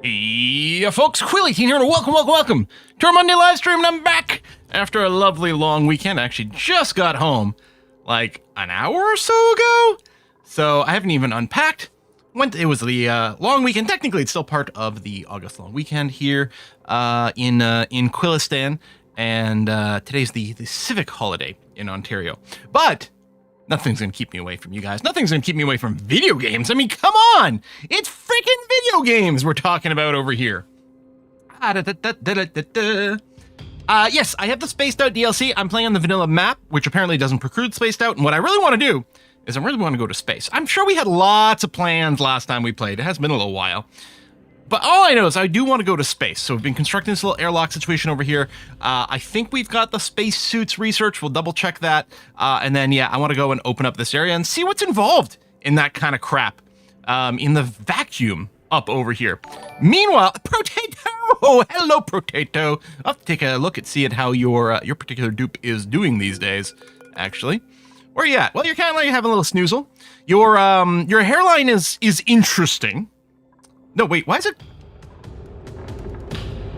Yeah, folks, Quilly Teen here, and welcome to our Monday live stream, and I'm back after a lovely long weekend. I actually just got home like an hour or so ago, so I haven't even unpacked. It was the long weekend. Technically, it's still part of the August long weekend here in Quillistan, and today's the civic holiday in Ontario. But nothing's going to keep me away from you guys. Nothing's going to keep me away from video games. I mean, come on. It's freaking video games we're talking about over here. Yes, I have the Spaced Out DLC. I'm playing on the vanilla map, which apparently doesn't preclude Spaced Out. And what I really want to do is I really want to go to space. I'm sure we had lots of plans last time we played. It has been a little while. But all I know is I do want to go to space. So we've been constructing this little airlock situation over here. I think we've got the spacesuits research. We'll double check that. And then, yeah, I want to go and open up this area and see what's involved in that kind of crap. In the vacuum up over here. Meanwhile, Potato! Hello, Potato. I'll have to take a look and see at how your particular dupe is doing these days, actually. Where are you at? Well, you're kind of like having a little snoozle. Your hairline is interesting. No, wait, why is it?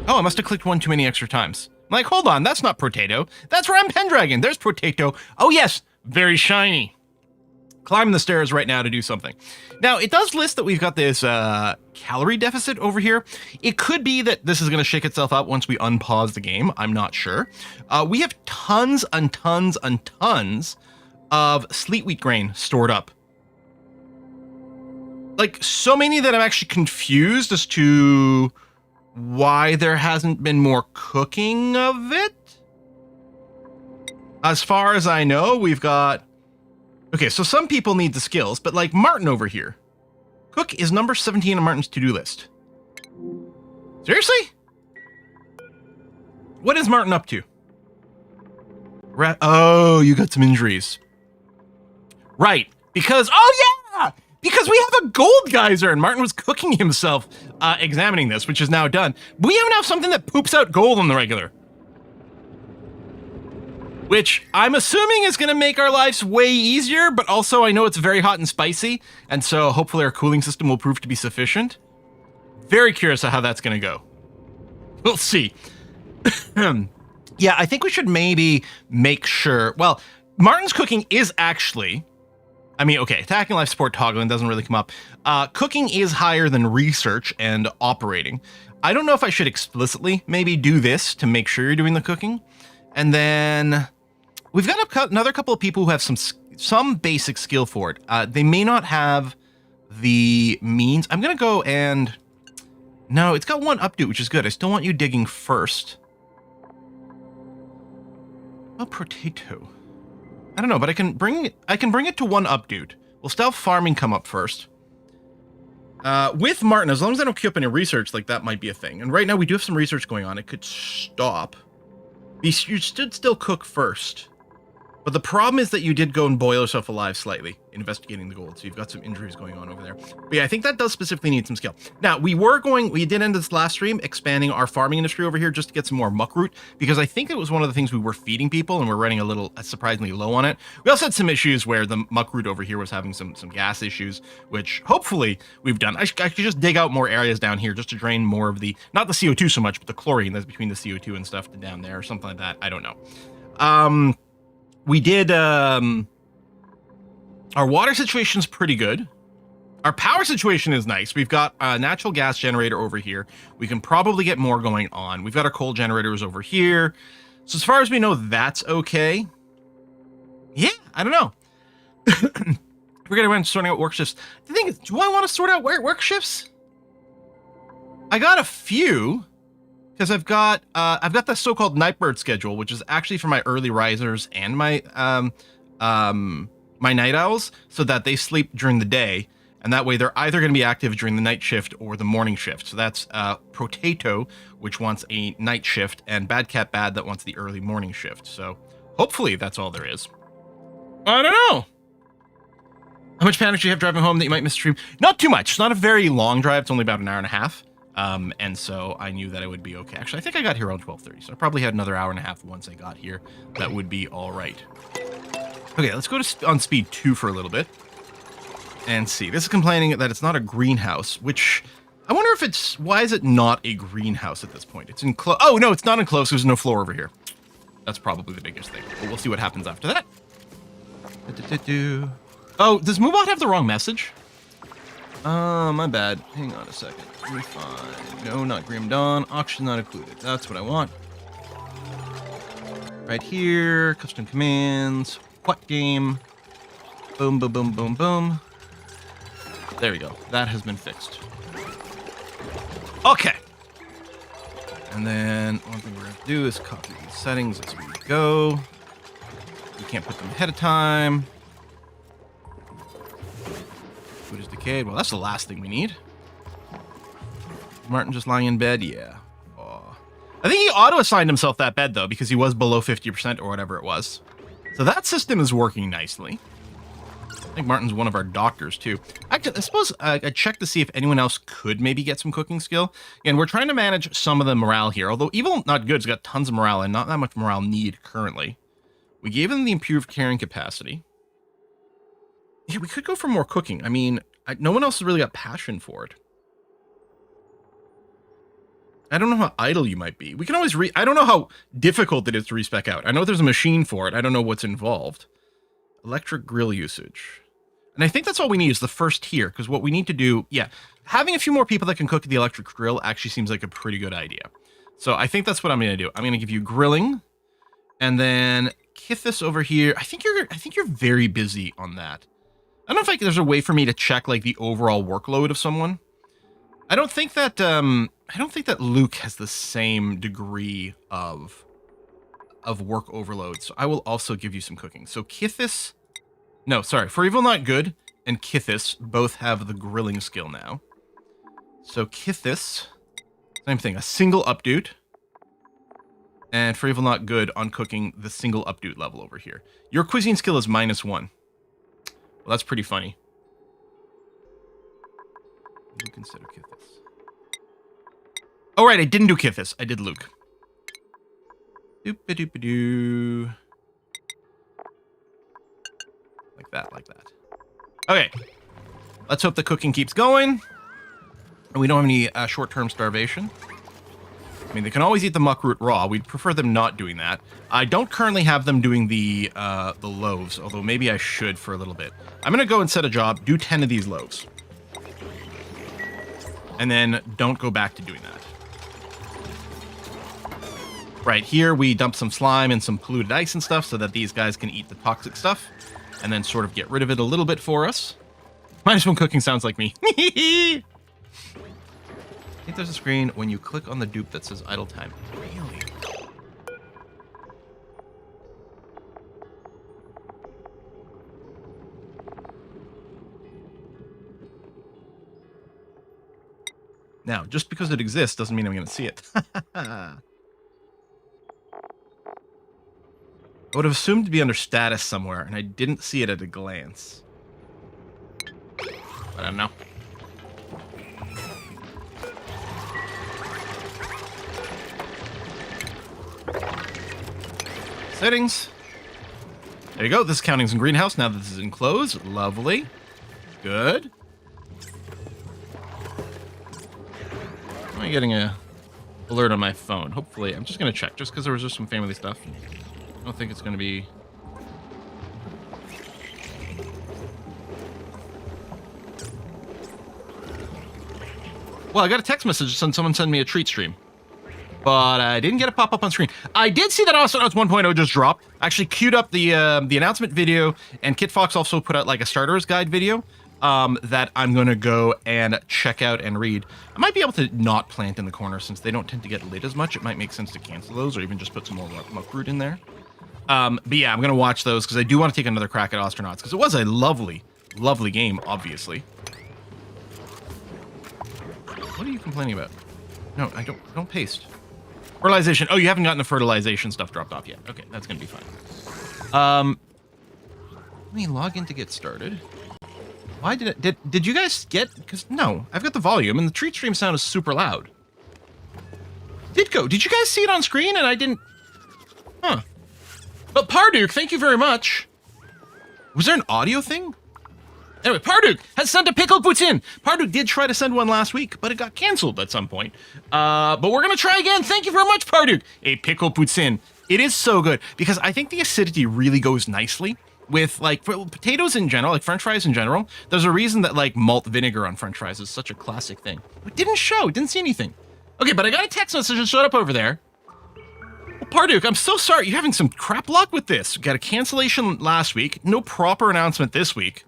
Oh, I must have clicked one too many extra times. I'm like, hold on, that's not Potato. That's Ram Pendragon. There's Potato. Oh, yes, very shiny. Climbing the stairs right now to do something. Now, it does list that we've got this calorie deficit over here. It could be that this is going to shake itself up once we unpause the game. I'm not sure. We have tons and tons and tons of sleet wheat grain stored up. Like, so many that I'm actually confused as to why there hasn't been more cooking of it. As far as I know, we've got... Okay, so some people need the skills, but like Martin over here. Cook is number 17 on Martin's to-do list. Seriously? What is Martin up to? Oh, you got some injuries. Right, because... Oh, yeah! Because we have a gold geyser, and Martin was cooking himself examining this, which is now done. We even have something that poops out gold on the regular. Which I'm assuming is going to make our lives way easier, but also I know it's very hot and spicy, and so hopefully our cooling system will prove to be sufficient. Very curious of how that's going to go. We'll see. Yeah, I think we should maybe make sure... Well, Martin's cooking is actually... I mean, okay, attacking life support toggling doesn't really come up. Cooking is higher than research and operating. I don't know if I should explicitly maybe do this to make sure you're doing the cooking. And then we've got another couple of people who have some basic skill for it. They may not have the means. I'm going to go and... No, it's got one updo, which is good. I still want you digging first. Oh, Potato. I don't know, but I can bring it to one up, dude. We'll still have farming come up first. With Martin, as long as I don't queue up any research, like that might be a thing. And right now we do have some research going on. It could stop. You should still cook first. But the problem is that you did go and boil yourself alive slightly, investigating the gold. So you've got some injuries going on over there. But yeah, I think that does specifically need some skill. Now, we did end this last stream expanding our farming industry over here just to get some more muckroot, because I think it was one of the things we were feeding people and we're running a little surprisingly low on it. We also had some issues where the muckroot over here was having some gas issues, which hopefully we've done. I could just dig out more areas down here just to drain more of the, not the CO2 so much, but the chlorine that's between the CO2 and stuff down there or something like that. I don't know. We did, our water situation's pretty good. Our power situation is nice. We've got a natural gas generator over here. We can probably get more going on. We've got our coal generators over here. So as far as we know, that's okay. Yeah, I don't know. We're going to run sorting out work shifts. The thing is, do I want to sort out work shifts? I got a few. Because I've got the so-called Nightbird schedule, which is actually for my early risers and my my night owls, so that they sleep during the day, and that way they're either going to be active during the night shift or the morning shift. So that's Potato, which wants a night shift, and Bad Cat Bad that wants the early morning shift. So hopefully that's all there is. I don't know. How much panic do you have driving home that you might miss a stream? Not too much. It's not a very long drive. It's only about an hour and a half. And so I knew that it would be okay. Actually, I think I got here around 12:30, so I probably had another hour and a half once I got here. That would be all right. Okay, let's go on speed 2 for a little bit and see. This is complaining that it's not a greenhouse, which I wonder if it's... Why is it not a greenhouse at this point? It's enclosed. Oh, no, it's not enclosed. There's no floor over here. That's probably the biggest thing. But we'll see what happens after that. Oh, does Moobot have the wrong message? My bad. Hang on a second. Let me find... No, not Grim Dawn. Auction not included. That's what I want. Right here. Custom commands. What game? Boom, boom, boom, boom, boom. There we go. That has been fixed. Okay. And then one thing we're going to do is copy these settings as we go. We can't put them ahead of time. Food is decayed. Well, that's the last thing we need. Martin just lying in bed? Yeah. Oh. I think he auto-assigned himself that bed, though, because he was below 50% or whatever it was. So that system is working nicely. I think Martin's one of our doctors, too. Actually, I suppose I checked to see if anyone else could maybe get some cooking skill. And we're trying to manage some of the morale here. Although Evil Not Good's got tons of morale and not that much morale need currently. We gave him the improved carrying capacity. Yeah, we could go for more cooking. I mean, no one else has really got passion for it. I don't know how idle you might be. We can always I don't know how difficult it is to respec out. I know there's a machine for it. I don't know what's involved. Electric grill usage. And I think that's all we need is the first tier, because what we need to do, yeah, having a few more people that can cook the electric grill actually seems like a pretty good idea. So I think that's what I'm going to do. I'm going to give you grilling, and then Kithis over here. I think you're very busy on that. I don't know if there's a way for me to check like the overall workload of someone. I don't think that Luke has the same degree of work overload. So I will also give you some cooking. So Kithis, no, sorry, For Evil Not Good and Kithis both have the grilling skill now. So Kithis, same thing, a single updoot. And For Evil Not Good on cooking the single updoot level over here. Your cuisine skill is -1. Well, that's pretty funny. Luke instead of Kithis. Oh, right, I didn't do Kithis. I did Luke. Doop-a-doop-a-doo. Like that. Okay. Let's hope the cooking keeps going. And we don't have any short-term starvation. I mean, they can always eat the muckroot raw. We'd prefer them not doing that. I don't currently have them doing the loaves, although maybe I should for a little bit. I'm going to go and set a job, do 10 of these loaves. And then don't go back to doing that. Right here, we dump some slime and some polluted ice and stuff so that these guys can eat the toxic stuff and then sort of get rid of it a little bit for us. -1 cooking sounds like me. I think there's a screen when you click on the dupe that says idle time. Really? Now, just because it exists doesn't mean I'm going to see it. I would have assumed to be under status somewhere, and I didn't see it at a glance. But I don't know. Settings. There you go. This is counting as in greenhouse. Now that this is enclosed. Lovely. Good. Am I getting a alert on my phone? Hopefully. I'm just going to check, just because there was just some family stuff. I don't think it's going to be... Well, I got a text message and someone sent me a treat stream. But I didn't get a pop-up on screen. I did see that Astronauts 1.0 just dropped. Actually queued up the announcement video, and Kit Fox also put out like a starter's guide video that I'm going to go and check out and read. I might be able to not plant in the corner since they don't tend to get lit as much. It might make sense to cancel those or even just put some more muckroot in there. But yeah, I'm going to watch those because I do want to take another crack at Astronauts because it was a lovely, lovely game, obviously. What are you complaining about? No, I don't paste. Fertilization. Oh, you haven't gotten the fertilization stuff dropped off yet. Okay, that's going to be fine. Let me log in to get started. Why did you guys get... Because, no, I've got the volume, and the treat stream sound is super loud. Ditko, did you guys see it on screen, and I didn't... Huh. But Parduke, thank you very much. Was there an audio thing? Anyway, Parduk has sent a pickled poutine. Parduk did try to send one last week, but it got canceled at some point. But we're going to try again. Thank you very much, Parduk. A pickled poutine. It is so good because I think the acidity really goes nicely with like potatoes in general, like French fries in general. There's a reason that like malt vinegar on French fries is such a classic thing. It didn't show. It didn't see anything. Okay, but I got a text message that showed up over there. Well, Parduk, I'm so sorry. You're having some crap luck with this. Got a cancellation last week. No proper announcement this week.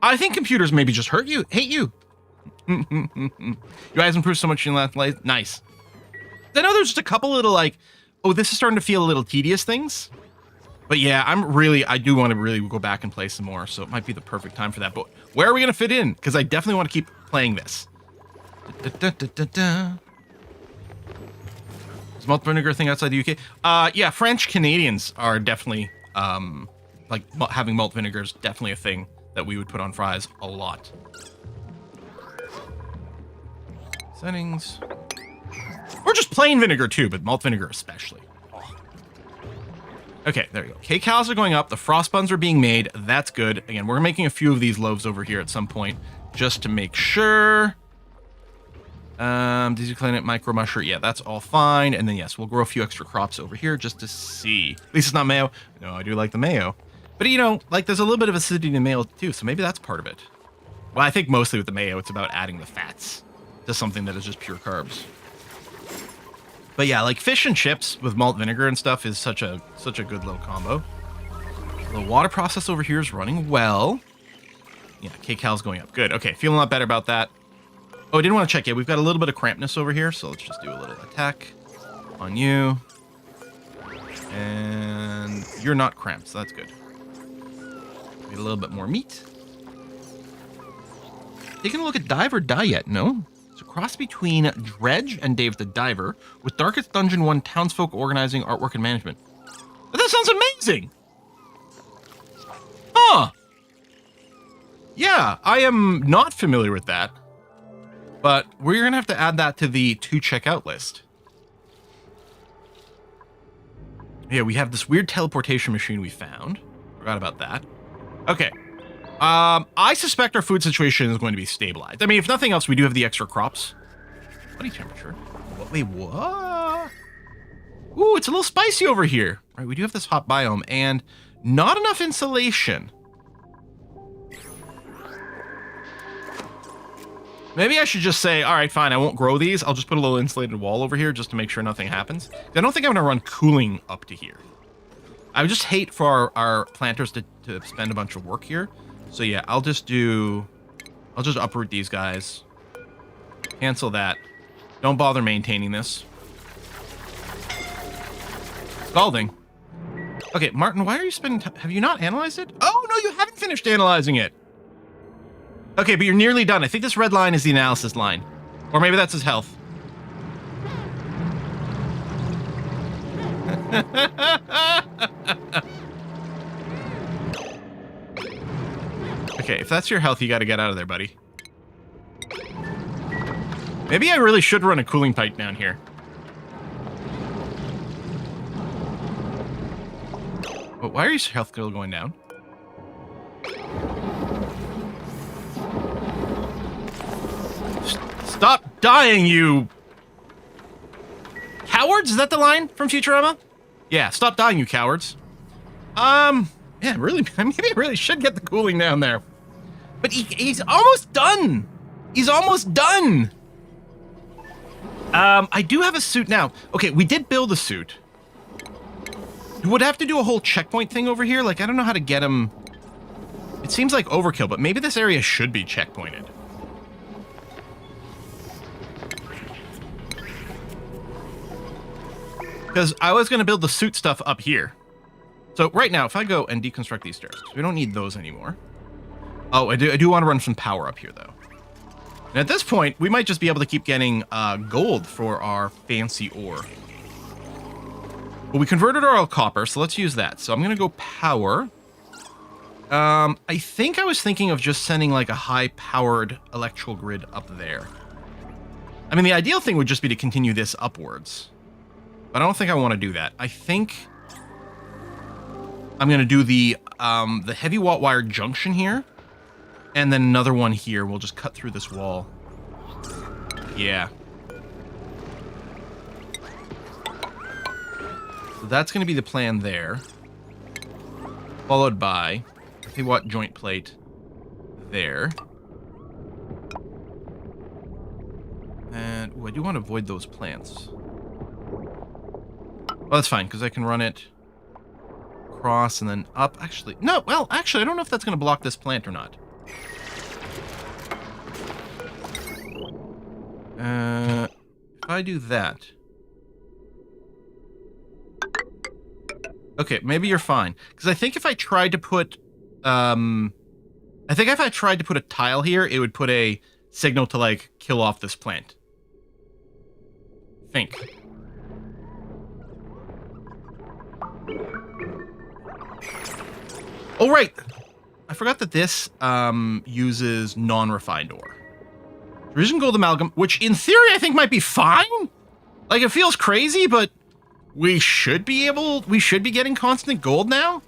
I think computers maybe just hate you. Your eyes improved so much in last life. Nice. I know there's just a couple little like, oh, this is starting to feel a little tedious things. But yeah, I do want to really go back and play some more. So it might be the perfect time for that. But where are we going to fit in? Because I definitely want to keep playing this. Is malt vinegar a thing outside the UK? Yeah, French Canadians are definitely, like having malt vinegar is definitely a thing that we would put on fries a lot. Settings. Or just plain vinegar too, but malt vinegar especially. Oh. Okay, there you go. K-cows are going up. The frost buns are being made. That's good. Again, we're making a few of these loaves over here at some point just to make sure. Did you clean it? Micro mushroom? Yeah, that's all fine. And then yes, we'll grow a few extra crops over here just to see. At least it's not mayo. No, I do like the mayo. But, you know, like, there's a little bit of acidity in mayo, too, so maybe that's part of it. Well, I think mostly with the mayo, it's about adding the fats to something that is just pure carbs. But, yeah, like, fish and chips with malt vinegar and stuff is such a good little combo. The water process over here is running well. Yeah, K-cal's going up. Good. Okay, feeling a lot better about that. Oh, I didn't want to check yet. We've got a little bit of crampness over here, so let's just do a little attack on you. And you're not cramped, so that's good. Get a little bit more meat. Taking a look at Dive or Die yet? No. It's a cross between Dredge and Dave the Diver with Darkest Dungeon 1 townsfolk organizing, artwork, and management. But that sounds amazing! Huh. Yeah, I am not familiar with that. But we're going to have to add that to the to check out list. Yeah, we have this weird teleportation machine we found. Forgot about that. Okay. I suspect our food situation is going to be stabilized. I mean, if nothing else, we do have the extra crops. Body temperature. Wait, what? Ooh, it's a little spicy over here. Right, we do have this hot biome and not enough insulation. Maybe I should just say, all right, fine, I won't grow these. I'll just put a little insulated wall over here just to make sure nothing happens. I don't think I'm going to run cooling up to here. I would just hate for our planters to spend a bunch of work here. So yeah, I'll just uproot these guys. Cancel that. Don't bother maintaining this. Scalding. Okay, Martin, why are you spending time? Have you not analyzed it? Oh, no, you haven't finished analyzing it. Okay, but you're nearly done. I think this red line is the analysis line. Or maybe that's his health. Okay, if that's your health, you gotta get out of there, buddy. Maybe I really should run a cooling pipe down here. But why are your health still going down? Stop dying, you cowards! Is that the line from Futurama? Yeah, stop dying, you cowards. Yeah, really, maybe I really should get the cooling down there. But he's almost done. He's almost done. I do have a suit now. Okay, we did build a suit. You would have to do a whole checkpoint thing over here. Like, I don't know how to get him. It seems like overkill, but maybe this area should be checkpointed. Because I was going to build the suit stuff up here. So right now, if I go and deconstruct these stairs, we don't need those anymore. Oh, I do want to run some power up here, though. And at this point, we might just be able to keep getting gold for our fancy ore. But we converted our copper, so let's use that. So I'm going to go power. I think I was thinking of just sending like a high-powered electrical grid up there. I mean, the ideal thing would just be to continue this upwards. But I don't think I want to do that. I think I'm going to do the heavy watt wire junction here. And then another one here. We'll just cut through this wall. Yeah. So that's going to be the plan there. Followed by a pivot joint plate there. And ooh, I do want to avoid those plants. Well, that's fine, because I can run it across and then up. Actually, no, well, actually, I don't know if that's going to block this plant or not. If I do that... Okay, maybe you're fine. Because I think if I tried to put... I think if I tried to put a tile here, it would put a signal to, like, kill off this plant. Think. Oh, right! I forgot that this uses non-refined ore. Precision gold amalgam, which in theory I think might be fine. Like, it feels crazy, but we should be getting constant gold now.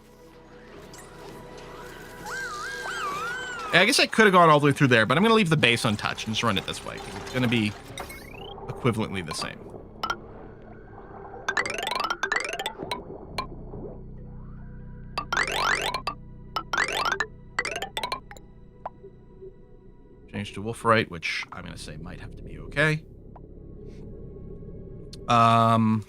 I guess I could have gone all the way through there, but I'm going to leave the base untouched and just run it this way, because it's going to be equivalently the same. Change to wolfrite, which I'm going to say might have to be okay. And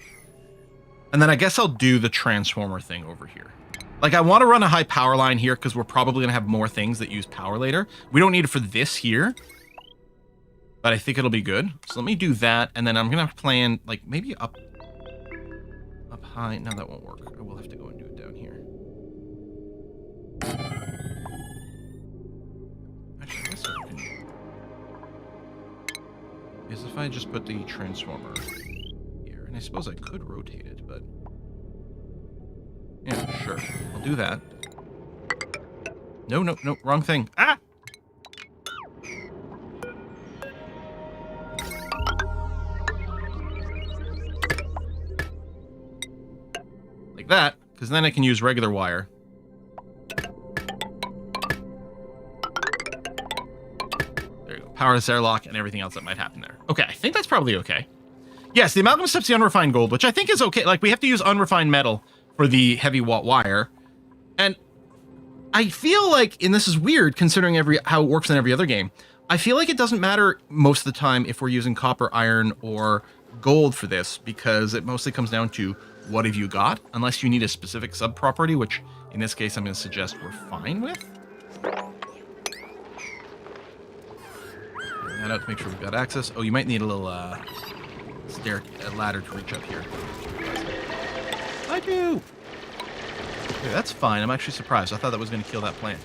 then I guess I'll do the transformer thing over here. Like, I want to run a high power line here because we're probably going to have more things that use power later. We don't need it for this here, but I think it'll be good. So let me do that, and then I'm going to have to plan, like, maybe up high. No, that won't work. I will have to go and do it down here. Actually, I guess I can... Because if I just put the transformer here, and I suppose I could rotate it, but... Yeah, sure. I'll do that. No, wrong thing. Ah! Like that, because then I can use regular wire. There you go. Power this airlock and everything else that might happen there. Okay, I think that's probably okay. Yes, the amalgam accepts the unrefined gold, which I think is okay. Like, we have to use unrefined metal for the heavy watt wire. And I feel like, and this is weird considering how it works in every other game, I feel like it doesn't matter most of the time if we're using copper, iron, or gold for this, because it mostly comes down to what have you got, unless you need a specific sub-property, which in this case I'm going to suggest we're fine with. Bring that out to make sure we've got access. Oh, you might need a little ladder to reach up here. I do! Okay, that's fine. I'm actually surprised. I thought that was going to kill that plant.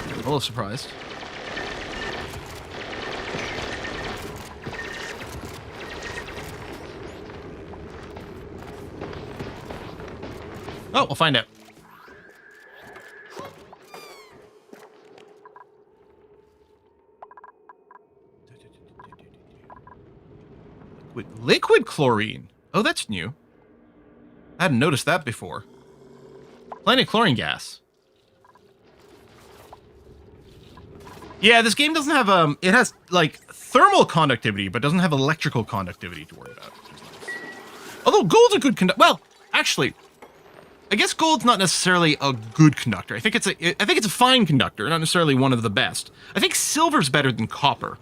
I'm a little surprised. Oh, we'll find out. Liquid chlorine. Oh, that's new. I hadn't noticed that before. Plenty of chlorine gas. Yeah, this game doesn't have, it has, like, thermal conductivity, but doesn't have electrical conductivity to worry about. Although gold's a good conductor. Well, actually, I guess gold's not necessarily a good conductor. I think it's a fine conductor, not necessarily one of the best. I think silver's better than copper,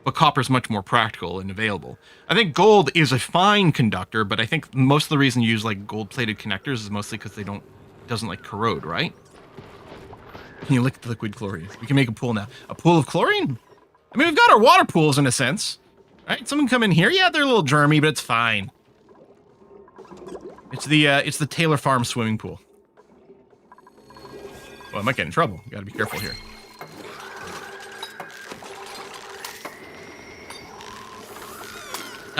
but copper's much more practical and available. I think gold is a fine conductor, but I think most of the reason you use, like, gold-plated connectors is mostly because it doesn't, like, corrode, right? Can you lick the liquid chlorine? We can make a pool now. A pool of chlorine? I mean, we've got our water pools in a sense, right? Someone come in here. Yeah, they're a little germy, but it's fine. It's the Taylor Farm swimming pool. Well, I might get in trouble. You gotta be careful here.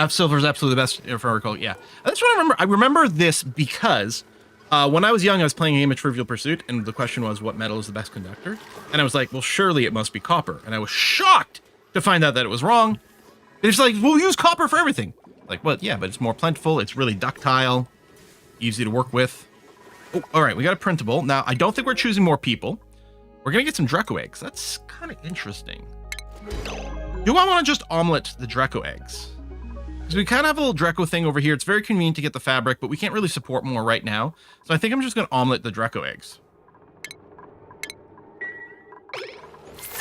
Silver is absolutely the best, if I recall. Yeah, that's what I remember. I remember this because when I was young, I was playing a game of Trivial Pursuit, and the question was, what metal is the best conductor? And I was like, well, surely it must be copper. And I was shocked to find out that it was wrong. It's like, we'll use copper for everything. Like, well, yeah, but it's more plentiful. It's really ductile. easy to work with. Oh, all right, we got a printable. Now, I don't think we're choosing more people. We're going to get some Draco eggs. That's kind of interesting. Do I want to just omelet the Draco eggs? Because we kind of have a little Draco thing over here. It's very convenient to get the fabric, but we can't really support more right now. So I think I'm just going to omelet the Draco eggs.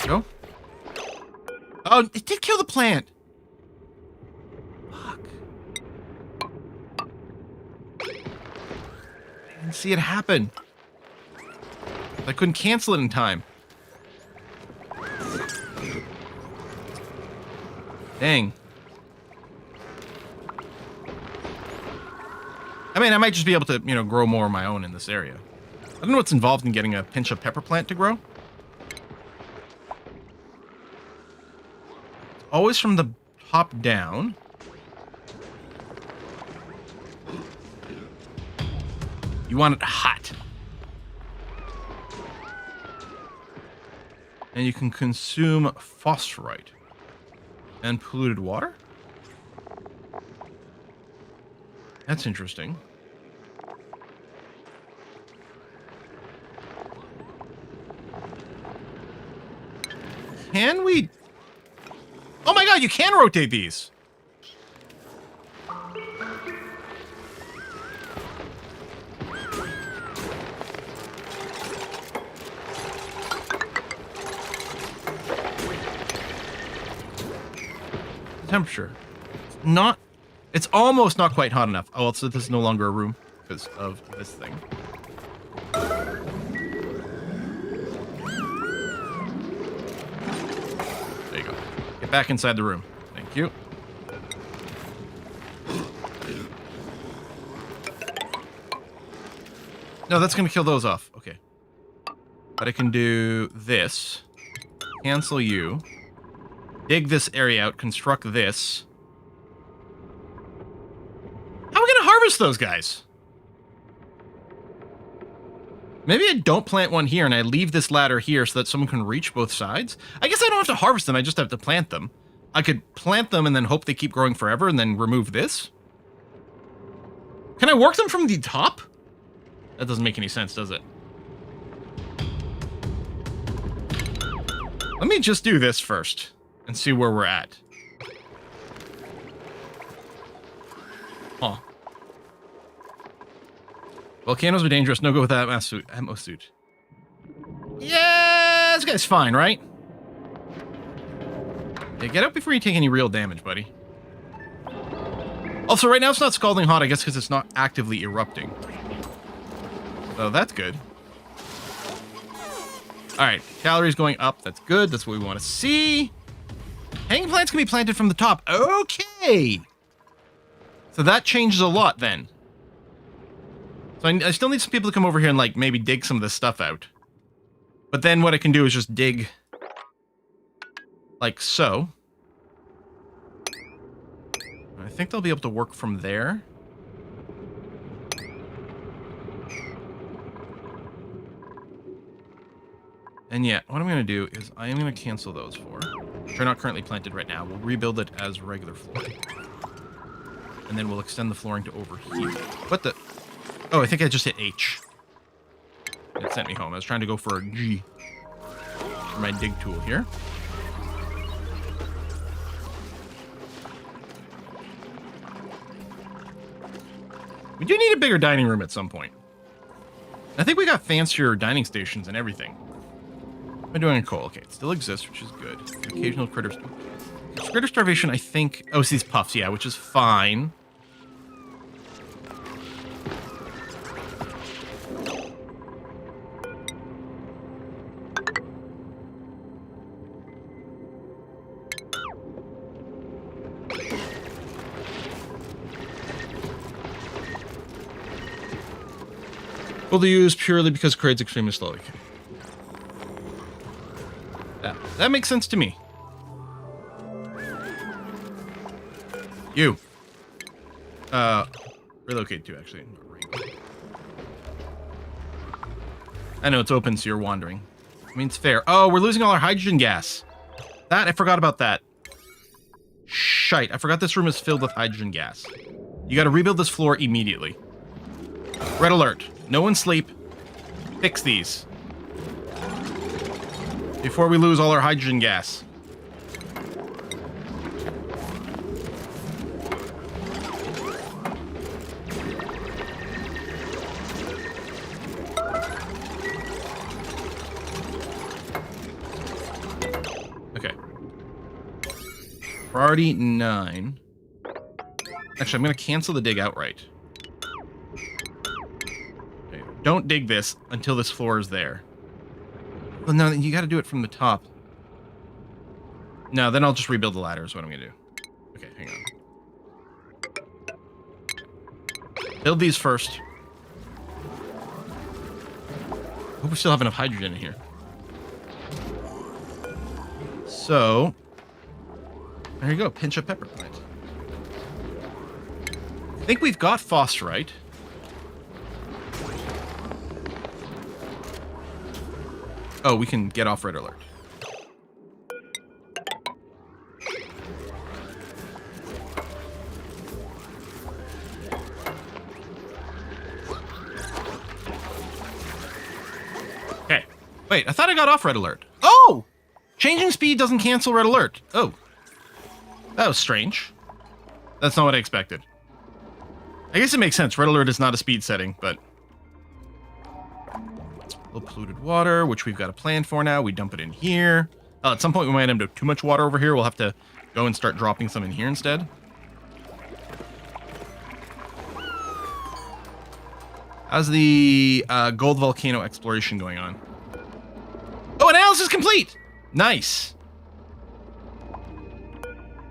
Go. Oh, it did kill the plant. Fuck. I didn't see it happen. I couldn't cancel it in time. Dang. I mean, I might just be able to, you know, grow more of my own in this area. I don't know what's involved in getting a pinch of pepper plant to grow. It's always from the top down. You want it hot. And you can consume phosphorite and polluted water. That's interesting. Can we? Oh my god, you can rotate these. Temperature. It's almost not quite hot enough. Oh, so this is no longer a room because of this thing. There you go. Get back inside the room. Thank you. No, that's going to kill those off. Okay. But I can do this. Cancel you. Dig this area out. Construct this. How are we going to harvest those guys? Maybe I don't plant one here and I leave this ladder here so that someone can reach both sides. I guess I don't have to harvest them. I just have to plant them. I could plant them and then hope they keep growing forever and then remove this. Can I work them from the top? That doesn't make any sense, does it? Let me just do this first and see where we're at. Huh. Volcanoes are dangerous. No go with that ammo suit. Yeah, this guy's fine, right? Yeah, get out before you take any real damage, buddy. Also, right now it's not scalding hot, I guess, because it's not actively erupting. So that's good. Alright, calories going up. That's good. That's what we want to see. Hanging plants can be planted from the top. Okay! So that changes a lot, then. So I still need some people to come over here and, like, maybe dig some of this stuff out. But then what I can do is just dig... like so. I think they'll be able to work from there. And yeah, what I'm going to do is I am going to cancel those four, which are not currently planted right now. We'll rebuild it as regular flooring. And then we'll extend the flooring to over here. What the... Oh, I think I just hit H. It sent me home. I was trying to go for a G for my dig tool here. We do need a bigger dining room at some point. I think we got fancier dining stations and everything. What am I doing in coal? Okay, it still exists, which is good. Occasional critters. Critter starvation, I think... Oh, it's these puffs, yeah, which is fine. Will they use purely because crade's extremely slowly? That makes sense to me. You. Relocate to, actually. I know it's open, so you're wandering. I mean, it's fair. Oh, we're losing all our hydrogen gas. I forgot about that. Shite, I forgot this room is filled with hydrogen gas. You gotta rebuild this floor immediately. Red alert. No one sleep. Fix these. Before we lose all our hydrogen gas. Okay. Priority 9. Actually, I'm going to cancel the dig outright. Okay. Don't dig this until this floor is there. Well, no, you got to do it from the top. No, then I'll just rebuild the ladder is what I'm going to do. Okay, hang on. Build these first. Hope we still have enough hydrogen in here. So, there you go. Pinch of pepper plant. I think we've got phosphorite. Oh, we can get off red alert. Okay. Wait, I thought I got off red alert. Oh! Changing speed doesn't cancel red alert. Oh. That was strange. That's not what I expected. I guess it makes sense. Red alert is not a speed setting, but... A little polluted water, which we've got a plan for now. We dump it in here. At some point, we might end up too much water over here. We'll have to go and start dropping some in here instead. How's the gold volcano exploration going on? Oh, analysis complete! Nice.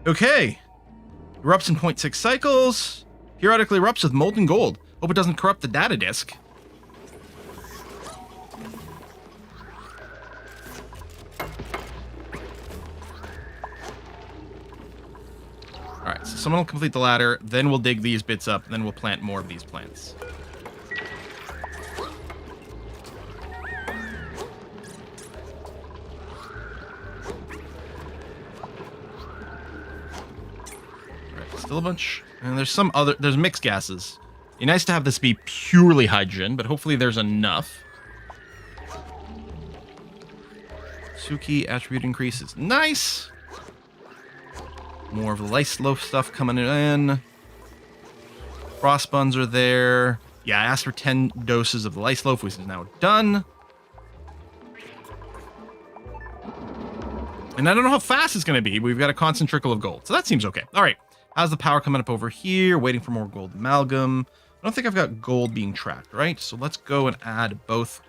Okay. Erupts in 0.6 cycles. Periodically erupts with molten gold. Hope it doesn't corrupt the data disk. Alright, so someone will complete the ladder, then we'll dig these bits up, then we'll plant more of these plants. Alright, still a bunch. And there's some other, there's mixed gases. It'd be nice to have this be purely hydrogen, but hopefully there's enough. Suki attribute increases. Nice! More of the lice loaf stuff coming in. Frost buns are there. Yeah, I asked for 10 doses of the lice loaf, which is now done. And I don't know how fast it's going to be, but we've got a constant trickle of gold. So that seems okay. All right. How's the power coming up over here? Waiting for more gold amalgam. I don't think I've got gold being tracked, right? So let's go and add both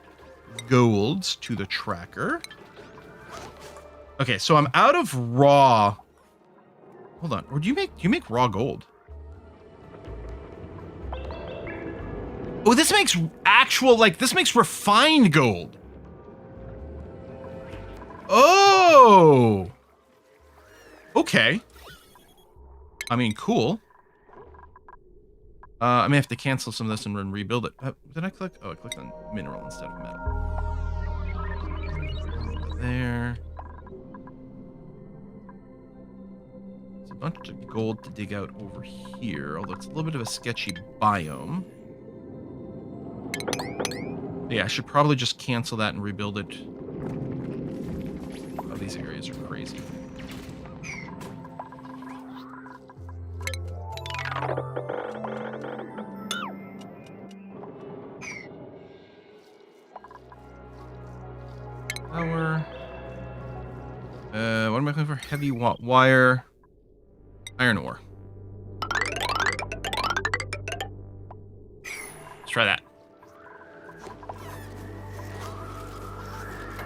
golds to the tracker. Okay, so I'm out of raw. Hold on. Or do you make raw gold? Oh, this makes actual, like, this makes refined gold. Oh! Okay. I mean, cool. I may have to cancel some of this and rebuild it. Did I click? Oh, I clicked on mineral instead of metal. There. There's a bunch of gold to dig out over here, although it's a little bit of a sketchy biome. Yeah, I should probably just cancel that and rebuild it. Oh, these areas are crazy. Power. What am I looking for? Heavy wire. Iron ore. Let's try that.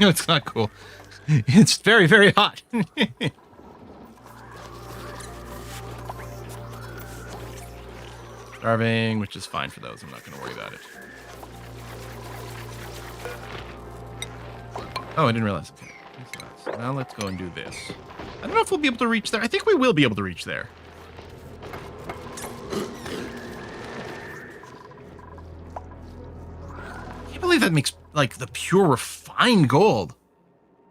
No, it's not cool. It's very, very hot. Starving, which is fine for those. I'm not going to worry about it. Oh, I didn't realize. Okay. So now let's go and do this. I don't know if we'll be able to reach there. I think we will be able to reach there. I can't believe that makes, like, the pure refined gold.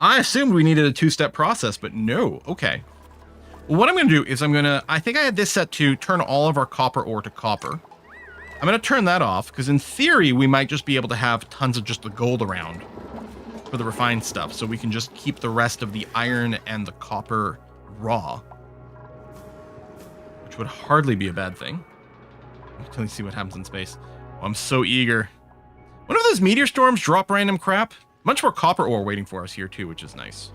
I assumed we needed a two-step process, but no. Okay. Well, what I'm going to do is I think I had this set to turn all of our copper ore to copper. I'm going to turn that off, because in theory, we might just be able to have tons of just the gold around for the refined stuff, so we can just keep the rest of the iron and the copper raw, which would hardly be a bad thing. Until we see what happens in space. Oh, I'm so eager. One of those meteor storms drop random crap. Much more copper ore waiting for us here, too, which is nice.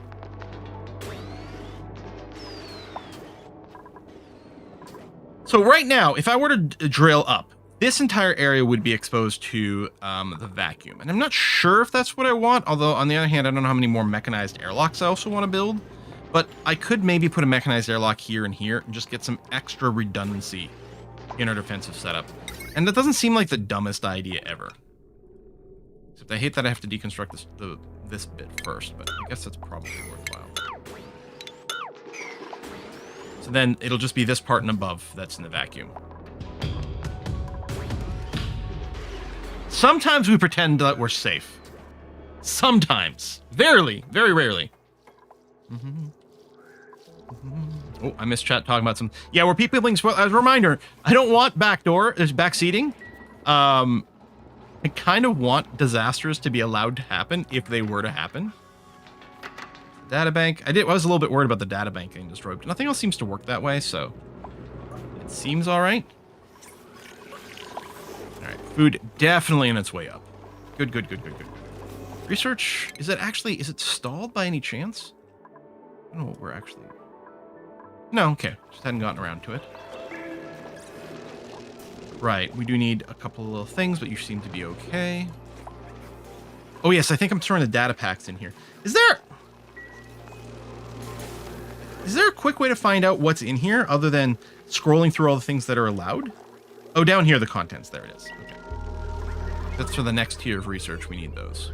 So right now, if I were to drill up, this entire area would be exposed to the vacuum. And I'm not sure if that's what I want, although on the other hand, I don't know how many more mechanized airlocks I also want to build. But I could maybe put a mechanized airlock here and here and just get some extra redundancy in our defensive setup. And that doesn't seem like the dumbest idea ever. Except I hate that I have to deconstruct this bit first, but I guess that's probably worthwhile. So then it'll just be this part and above that's in the vacuum. Sometimes we pretend that we're safe. Sometimes. Very rarely. Oh, I missed chat talking about some... Yeah, we're people being spoiled. As a reminder, I don't want backseating. I kind of want disasters to be allowed to happen if they were to happen. Databank. I was a little bit worried about the databank getting destroyed, but nothing else seems to work that way, so it seems all right. All right, food definitely in its way up. Good. Research, is it stalled by any chance? I don't know what we're actually... No, okay, just hadn't gotten around to it. Right, we do need a couple of little things, but you seem to be okay. Oh yes, I think I'm throwing the data packs in here. Is there a quick way to find out what's in here other than scrolling through all the things that are allowed? Oh, down here, the contents. There it is. Okay. That's for the next tier of research. We need those.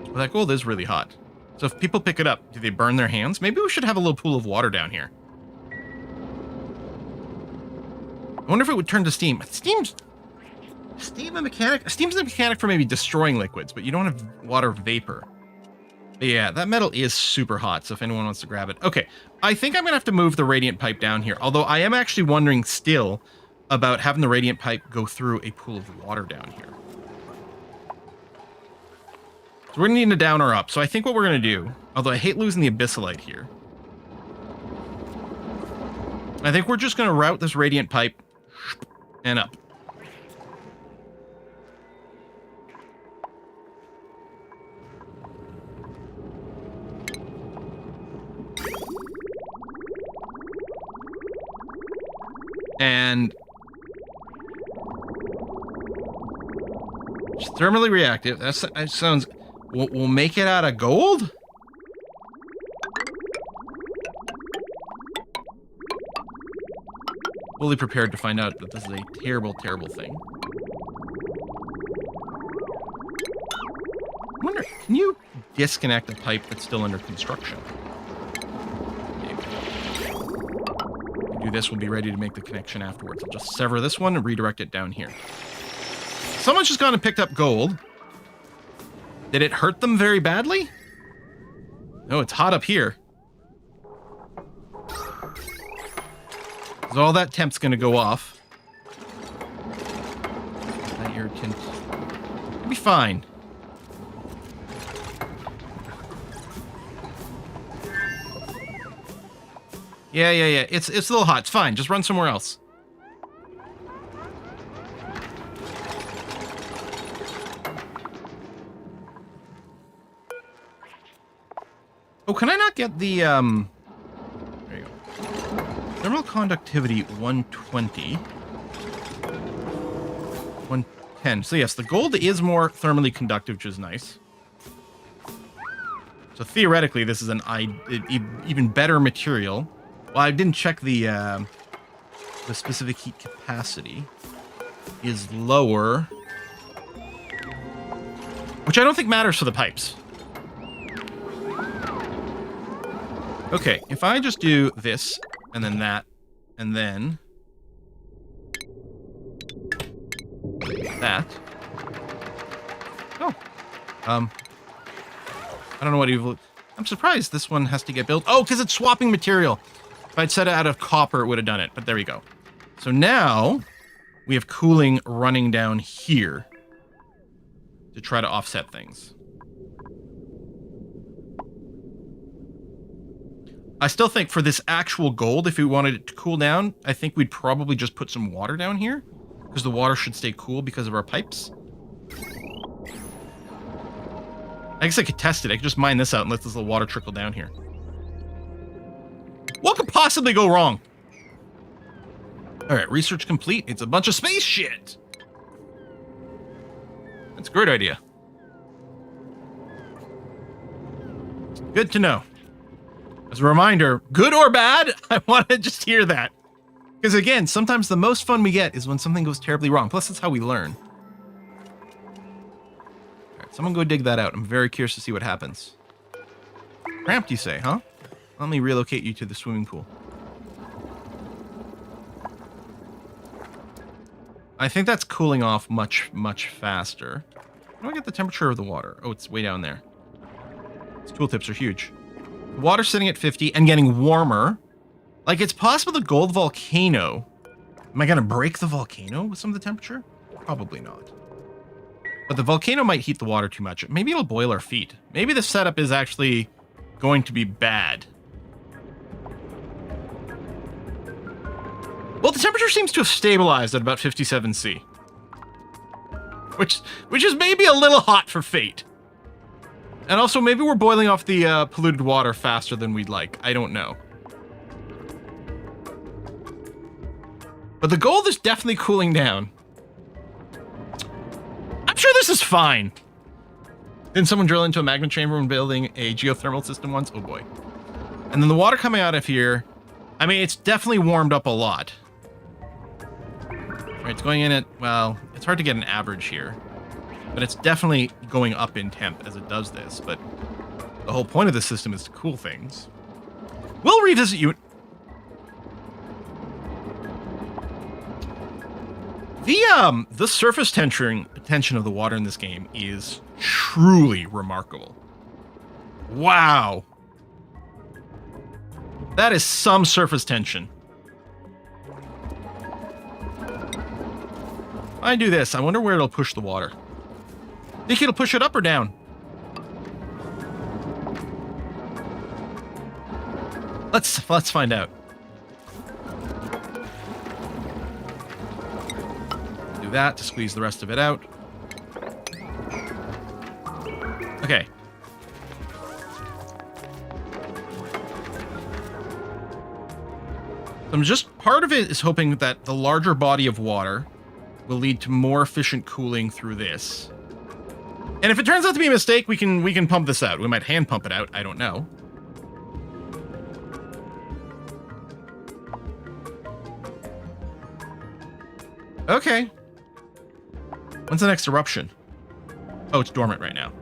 Well, that gold is really hot. So if people pick it up, do they burn their hands? Maybe we should have a little pool of water down here. I wonder if it would turn to steam. Steam's a mechanic for maybe destroying liquids, but you don't have water vapor. But yeah, that metal is super hot, so if anyone wants to grab it. Okay, I think I'm going to have to move the radiant pipe down here, although I am actually wondering still about having the radiant pipe go through a pool of water down here. So we're going to need to down or up. So I think what we're going to do, although I hate losing the abyssalite here, I think we're just going to route this radiant pipe and up. And it's thermally reactive. That sounds... We'll make it out of gold? Fully prepared to find out that this is a terrible, terrible thing. I wonder, can you disconnect a pipe that's still under construction? Maybe. Do this, we'll be ready to make the connection afterwards. I'll just sever this one and redirect it down here. Someone's just gone and picked up gold. Did it hurt them very badly? No, it's hot up here. So all that temp's gonna go off. That irritant. It'll be fine. Yeah. It's a little hot. It's fine. Just run somewhere else. Oh, can I not get the, there you go. Thermal conductivity 120. 110. So yes, the gold is more thermally conductive, which is nice. So theoretically, this is an even better material. Well, I didn't check the specific heat capacity. Is lower. Which I don't think matters for the pipes. Okay, if I just do this, and then that, and then that. Oh. I don't know what evil... I'm surprised this one has to get built. Oh, because it's swapping material. If I'd set it out of copper, it would have done it. But there we go. So now we have cooling running down here to try to offset things. I still think for this actual gold, if we wanted it to cool down, I think we'd probably just put some water down here. Because the water should stay cool because of our pipes. I guess I could test it. I could just mine this out and let this little water trickle down here. What could possibly go wrong? Alright, research complete. It's a bunch of space shit. That's a great idea. Good to know. As a reminder, good or bad, I want to just hear that. Because again, sometimes the most fun we get is when something goes terribly wrong. Plus, that's how we learn. Alright, someone go dig that out. I'm very curious to see what happens. Cramped, you say, huh? Let me relocate you to the swimming pool. I think that's cooling off much, much faster. How do I get the temperature of the water? Oh, it's way down there. These tooltips are huge. The water's sitting at 50 and getting warmer. Like, it's possible the gold volcano... Am I going to break the volcano with some of the temperature? Probably not. But the volcano might heat the water too much. Maybe it'll boil our feet. Maybe the setup is actually going to be bad. Well, the temperature seems to have stabilized at about 57°C. Which is maybe a little hot for Fate. And also, maybe we're boiling off the polluted water faster than we'd like. I don't know. But the gold is definitely cooling down. I'm sure this is fine. Didn't someone drill into a magma chamber when building a geothermal system once? Oh boy. And then the water coming out of here, I mean, it's definitely warmed up a lot. Right, it's going in at, well, it's hard to get an average here. But it's definitely going up in temp as it does this. But the whole point of the system is to cool things. We'll revisit you. The surface tension of the water in this game is truly remarkable. Wow. That is some surface tension. I do this. I wonder where it'll push the water. Think it'll push it up or down? Let's find out. Do that to squeeze the rest of it out. Okay. I'm just, part of it is hoping that the larger body of water will lead to more efficient cooling through this. And if it turns out to be a mistake, we can pump this out. We might hand pump it out. I don't know. Okay. When's the next eruption? Oh, it's dormant right now.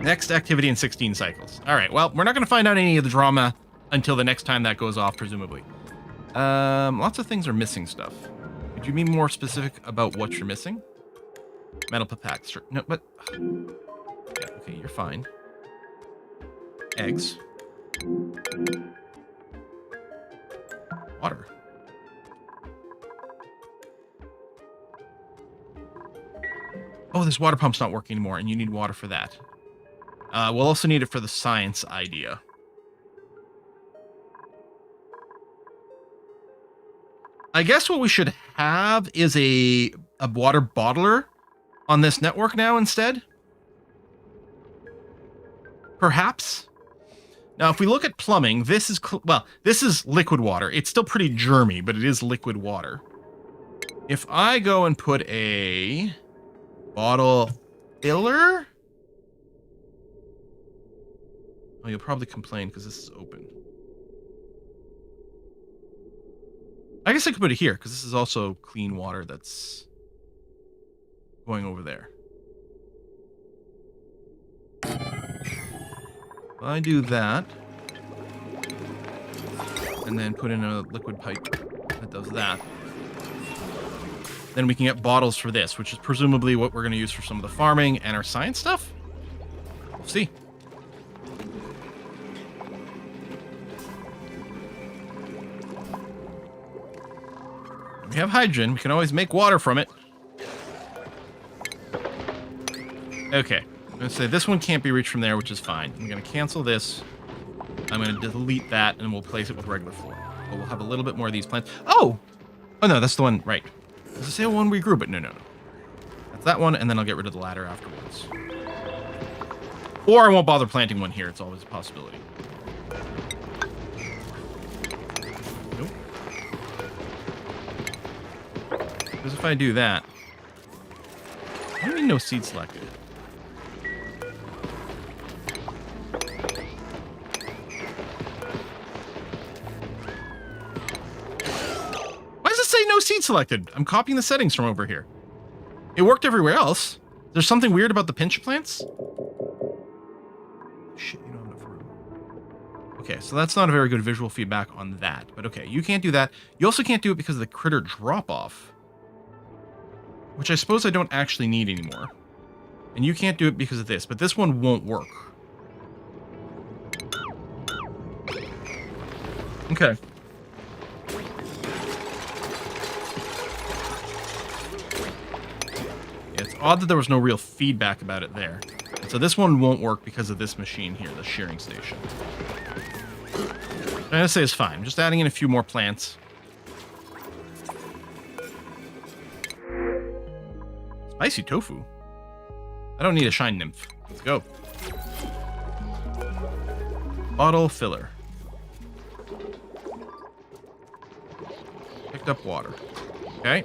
Next activity in 16 cycles. All right, well, we're not going to find out any of the drama until the next time that goes off, presumably. Lots of things are missing stuff. Could you be more specific about what you're missing? Metal packs. No, but... Yeah, okay, you're fine. Eggs. Water. Oh, this water pump's not working anymore, and you need water for that. We'll also need it for the science idea. I guess what we should have is a water bottler on this network now instead. Perhaps. Now, if we look at plumbing, this is, well, this is liquid water. It's still pretty germy, but it is liquid water. If I go and put a bottle filler... Oh, you'll probably complain because this is open. I guess I could put it here because this is also clean water that's going over there. If I do that, and then put in a liquid pipe that does that, then we can get bottles for this, which is presumably what we're going to use for some of the farming and our science stuff. We'll see. We have hydrogen. We can always make water from it. Okay. I'm going to say this one can't be reached from there, which is fine. I'm going to cancel this. I'm going to delete that, and we'll place it with regular floor. But we'll have a little bit more of these plants. Oh! Oh, no, that's the one. Right. Does it say one we grew? But no. That's that one, and then I'll get rid of the ladder afterwards. Or I won't bother planting one here. It's always a possibility. Nope. Because if I do that... I don't mean no seed selected. Why does it say no seed selected? I'm copying the settings from over here. It worked everywhere else. There's something weird about the pinch plants? Shit, you don't have enough room. Okay, so that's not a very good visual feedback on that. But okay, you can't do that. You also can't do it because of the critter drop-off. Which I suppose I don't actually need anymore. And you can't do it because of this. But this one won't work. Okay. It's odd that there was no real feedback about it there. So this one won't work because of this machine here, the shearing station. I'm going to say it's fine. I'm just adding in a few more plants. Spicy tofu. I don't need a shine nymph. Let's go. Bottle filler. Picked up water. Okay.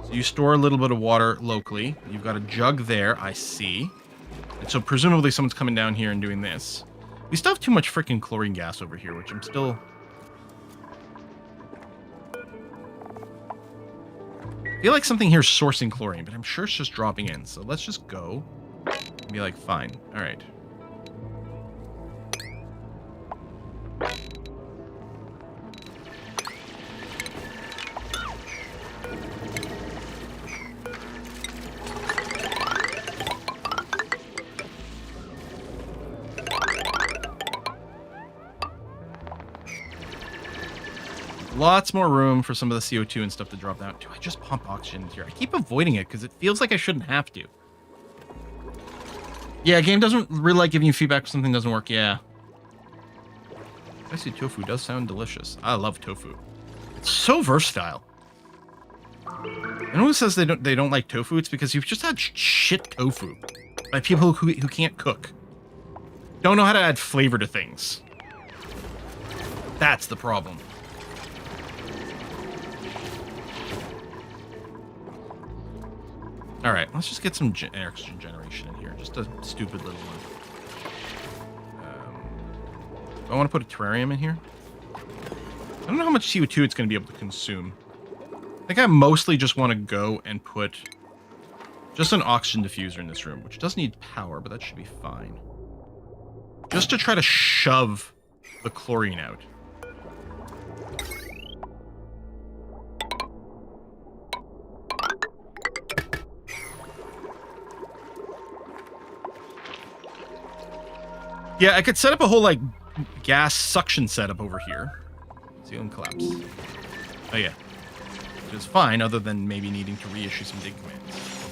So you store a little bit of water locally. You've got a jug there, I see. And so presumably someone's coming down here and doing this. We still have too much freaking chlorine gas over here, which I'm still... I feel like something here is sourcing chlorine, but I'm sure it's just dropping in. So let's just go and be like, fine. All right. Lots more room for some of the CO2 and stuff to drop down. Do I just pump oxygen into here? I keep avoiding it because it feels like I shouldn't have to. Yeah, game doesn't really like giving you feedback if something doesn't work. Yeah. Spicy tofu does sound delicious. I love tofu. It's so versatile. Anyone who says they don't like tofu, it's because you've just had shit tofu by people who can't cook. Don't know how to add flavor to things. That's the problem. All right, let's just get some oxygen generation in here. Just a stupid little one. Do I want to put a terrarium in here? I don't know how much CO2 it's going to be able to consume. I think I mostly just want to go and put just an oxygen diffuser in this room, which does need power, but that should be fine. Just to try to shove the chlorine out. Yeah, I could set up a whole, like, gas suction setup over here. Ceiling collapse. Oh, yeah. Which is fine, other than maybe needing to reissue some dig commands.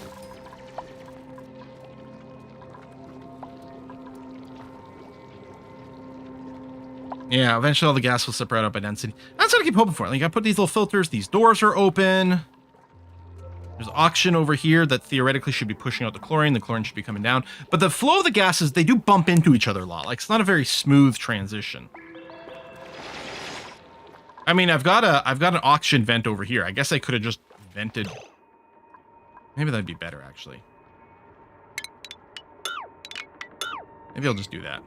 Yeah, eventually all the gas will separate out by density. That's what I keep hoping for. Like, I put these little filters. These doors are open. There's oxygen over here that theoretically should be pushing out the chlorine. The chlorine should be coming down. But the flow of the gases, they do bump into each other a lot. Like, it's not a very smooth transition. I mean, I've got an oxygen vent over here. I guess I could have just vented. Maybe that'd be better, actually. Maybe I'll just do that.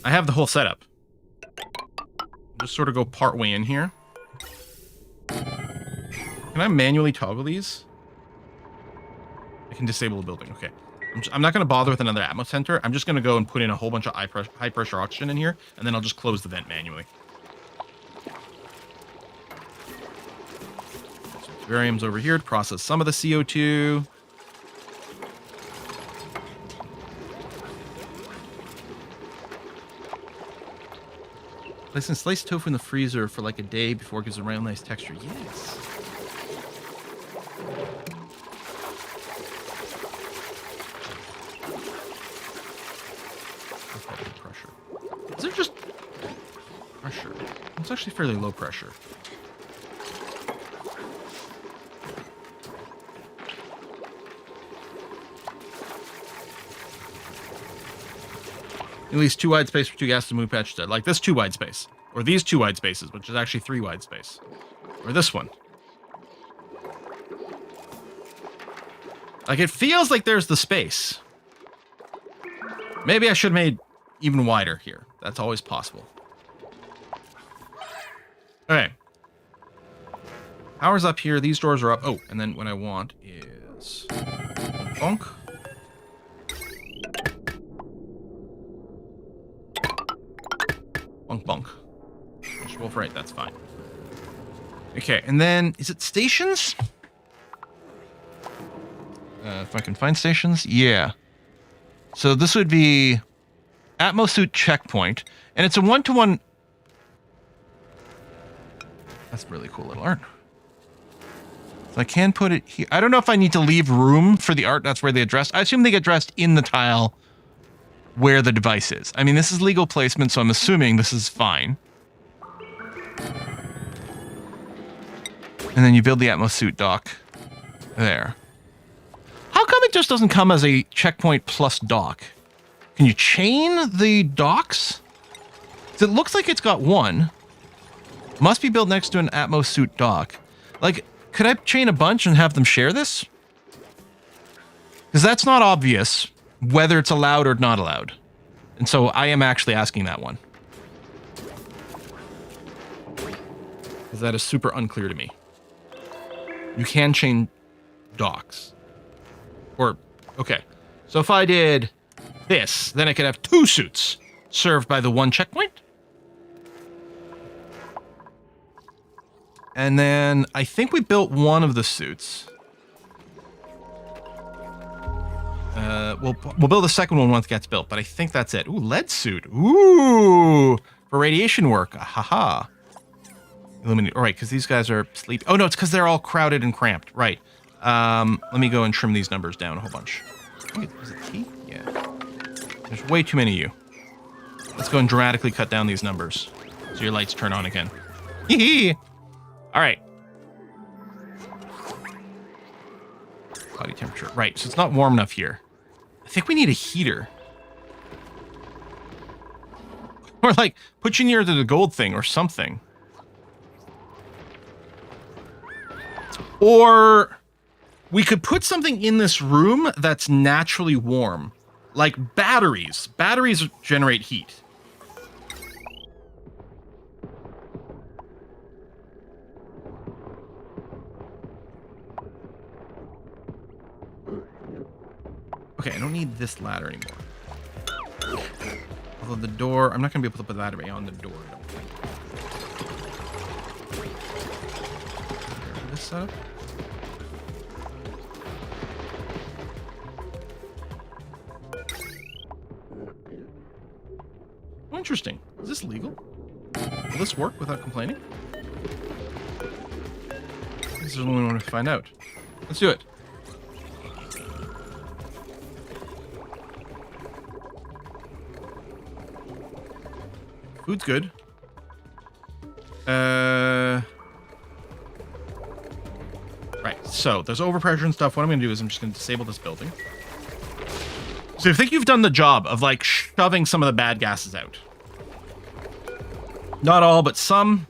I have the whole setup. Just sort of go part way in here. Can I manually toggle these? I can disable the building. Okay. I'm not going to bother with another atmo center. I'm just going to go and put in a whole bunch of high pressure oxygen in here, and then I'll just close the vent manually. So terrarium's over here to process some of the CO2. Placing sliced tofu in the freezer for like a day before it gives a real nice texture. Yes. Pressure. Is it just pressure? It's actually fairly low pressure. At least 2 wide space for 2 gas to move patch. Like this 2 wide space. Or these 2 wide spaces, which is actually 3 wide space. Or this one. Like it feels like there's the space. Maybe I should have made even wider here. That's always possible. Okay. Power's up here. These doors are up. Oh, and then what I want is... bonk. Bonk, bonk. Just wolf right, that's fine. Okay, and then, is it stations? If I can find stations? Yeah. So this would be Atmosuit checkpoint, and it's a 1-to-1... That's really cool little art. So I can put it here. I don't know if I need to leave room for the art. That's where they address. I assume they get dressed in the tile where the device is. I mean, this is legal placement, so I'm assuming this is fine. And then you build the Atmosuit dock there. How come it just doesn't come as a checkpoint plus dock? Can you chain the docks? It looks like it's got one. Must be built next to an Atmosuit dock. Like, could I chain a bunch and have them share this? Because that's not obvious whether it's allowed or not allowed. And so I am actually asking that one. Because that is super unclear to me. You can chain docks. Or, okay. So if I did this, then I could have 2 suits served by the 1 checkpoint. And then I think we built one of the suits. We'll build the second one once it gets built, but I think that's it. Ooh, lead suit. Ooh, for radiation work. Haha. Illuminate. All right, because these guys are sleeping. Oh no, it's because they're all crowded and cramped. Right. Let me go and trim these numbers down a whole bunch. Is it T? Yeah. There's way too many of you. Let's go and dramatically cut down these numbers so your lights turn on again. Hee. All right. Body temperature. Right, so it's not warm enough here. I think we need a heater. Or like, put you near the gold thing or something. Or we could put something in this room that's naturally warm. Like batteries. Batteries generate heat. Okay, I don't need this ladder anymore. Although the door, I'm not going to be able to put the battery on the door, I don't think. This setup? Oh, interesting. Is this legal? Will this work without complaining? This is the only one to find out. Let's do it. Food's good. Right, so there's overpressure and stuff. What I'm going to do is I'm just going to disable this building. So I think you've done the job of, like, shoving some of the bad gases out. Not all, but some.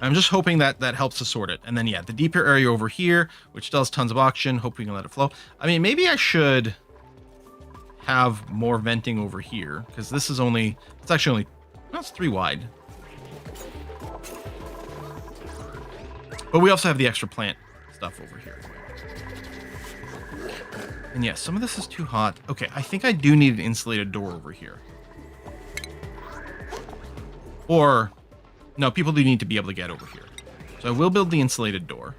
I'm just hoping that that helps to sort it. And then, yeah, the deeper area over here, which does tons of oxygen. Hope we can let it flow. I mean, maybe I should have more venting over here, because this is only... It's actually only... No, it's 3 wide. But we also have the extra plant stuff over here. And yeah, some of this is too hot. Okay, I think I do need an insulated door over here. Or, no, people do need to be able to get over here. So I will build the insulated door.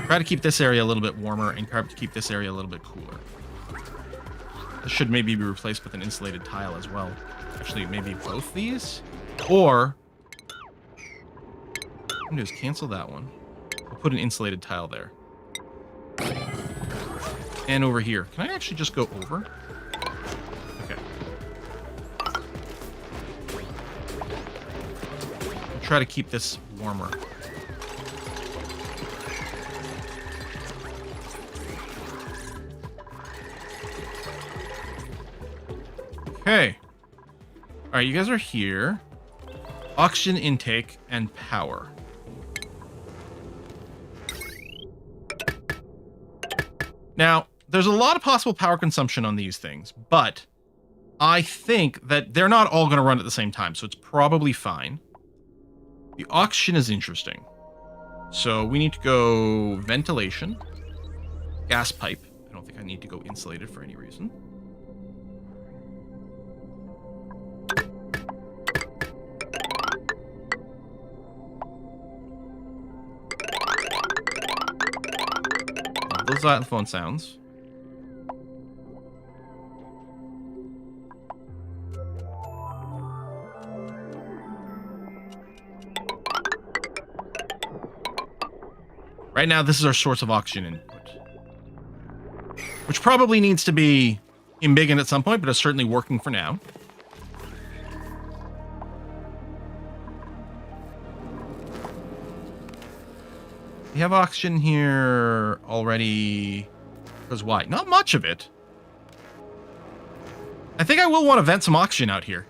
Try to keep this area a little bit warmer and try to keep this area a little bit cooler. This should maybe be replaced with an insulated tile as well. Actually, maybe both these? Or... what I'm gonna do is cancel that one. We'll put an insulated tile there. And over here. Can I actually just go over? Okay. I'll try to keep this warmer. Okay. Alright, you guys are here. Oxygen intake and power. Now, there's a lot of possible power consumption on these things, but I think that they're not all going to run at the same time, so it's probably fine. The oxygen is interesting. So we need to go ventilation, gas pipe. I don't think I need to go insulated for any reason. Those are the phone sounds. Right now, this is our source of oxygen input. Which probably needs to be embiggened at some point, but it's certainly working for now. We have oxygen here already. Because why? Not much of it. I think I will want to vent some oxygen out here.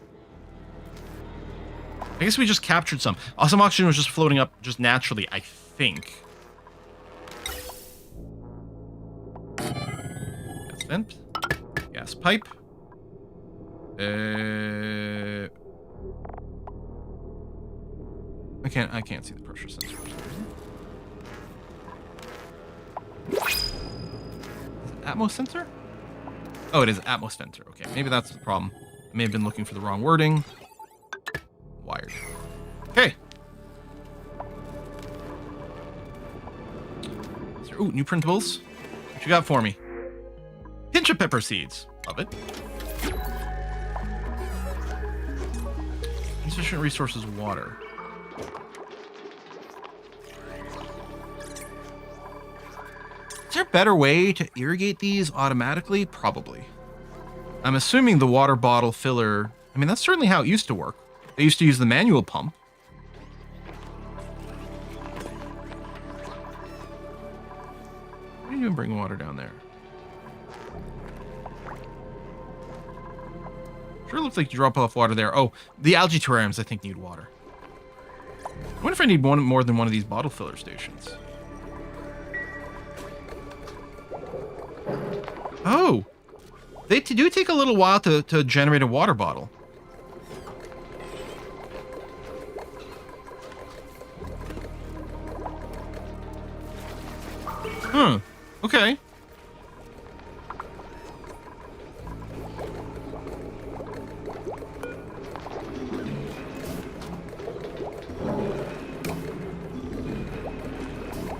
I guess we just captured some. Some oxygen was just floating up just naturally, I think. Gas vent. Gas pipe. I can't see the pressure sensor. Is it Atmos sensor? Oh, it is Atmos sensor. Okay, maybe that's the problem. I may have been looking for the wrong wording. Wired. Okay. Ooh, new printables. What you got for me? Pinch of pepper seeds. Love it. Insufficient resources, water. Is there a better way to irrigate these automatically? Probably. I'm assuming the water bottle filler... I mean, that's certainly how it used to work. They used to use the manual pump. What are you doing bringing water down there? Sure looks like you drop off water there. Oh, the algae terrariums, I think, need water. I wonder if I need one more than one of these bottle filler stations. Oh, they do take a little while to generate a water bottle. Hmm. Okay.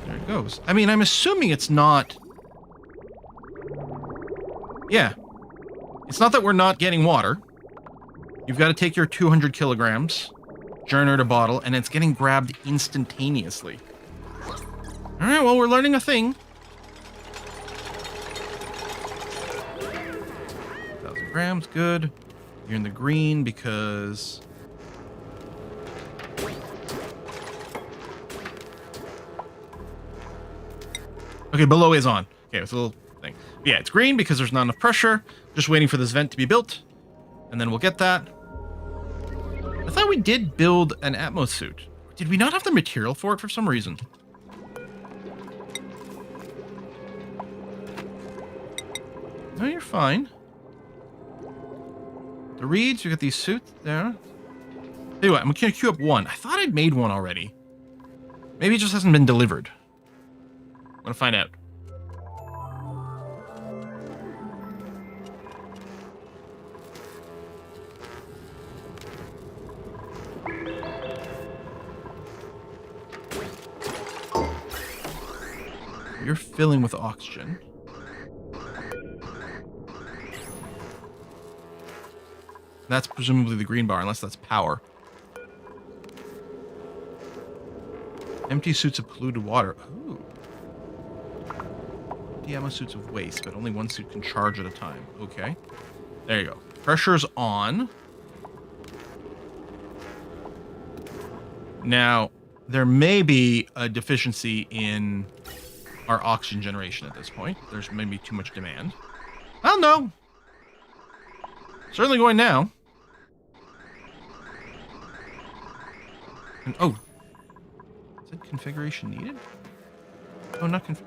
There it goes. I mean, I'm assuming it's not... Yeah. It's not that we're not getting water. You've got to take your 200 kilograms, generate a bottle, and it's getting grabbed instantaneously. All right, well, we're learning a thing. 1,000 grams, good. You're in the green because... Okay, below is on. Okay, it's a little thing. But yeah, it's green because there's not enough pressure. Just waiting for this vent to be built. And then we'll get that. I thought we did build an Atmos suit. Did we not have the material for it for some reason? No, you're fine. The reeds, you got these suits there. Tell you what, I'm gonna queue up one. I thought I'd made one already. Maybe it just hasn't been delivered. I'm gonna find out. You're filling with oxygen. That's presumably the green bar, unless that's power. Empty suits of polluted water. Ooh. Empty ammo suits of waste, but only one suit can charge at a time. Okay. There you go. Pressure's on. Now, there may be a deficiency in our oxygen generation at this point. There's maybe too much demand. Well, no. Certainly going now. And, oh. Is that configuration needed? Oh, not config.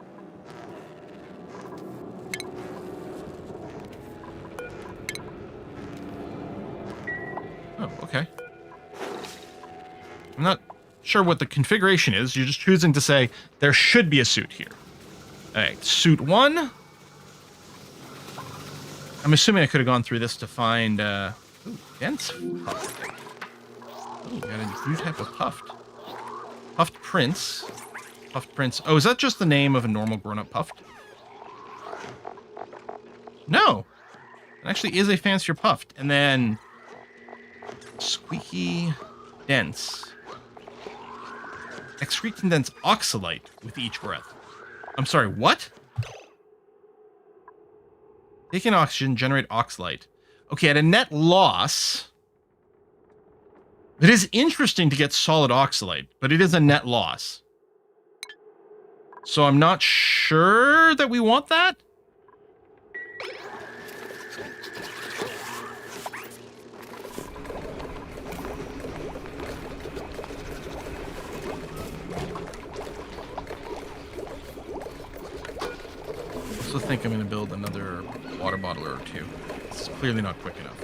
Oh, okay. I'm not sure what the configuration is. You're just choosing to say there should be a suit here. All right, suit 1. I'm assuming I could have gone through this to find ooh, dense puffed. Oh, got a new type of puffed. Puffed Prince. Puffed Prince. Oh, is that just the name of a normal grown-up puffed? No. It actually is a fancier puffed. And then squeaky dense. Excrete condense oxalite with each breath. I'm sorry, what? Take in oxygen, generate oxalite. Okay, at a net loss. It is interesting to get solid oxalite, but it is a net loss. So I'm not sure that we want that. I also think I'm going to build another water bottler or two. It's clearly not quick enough.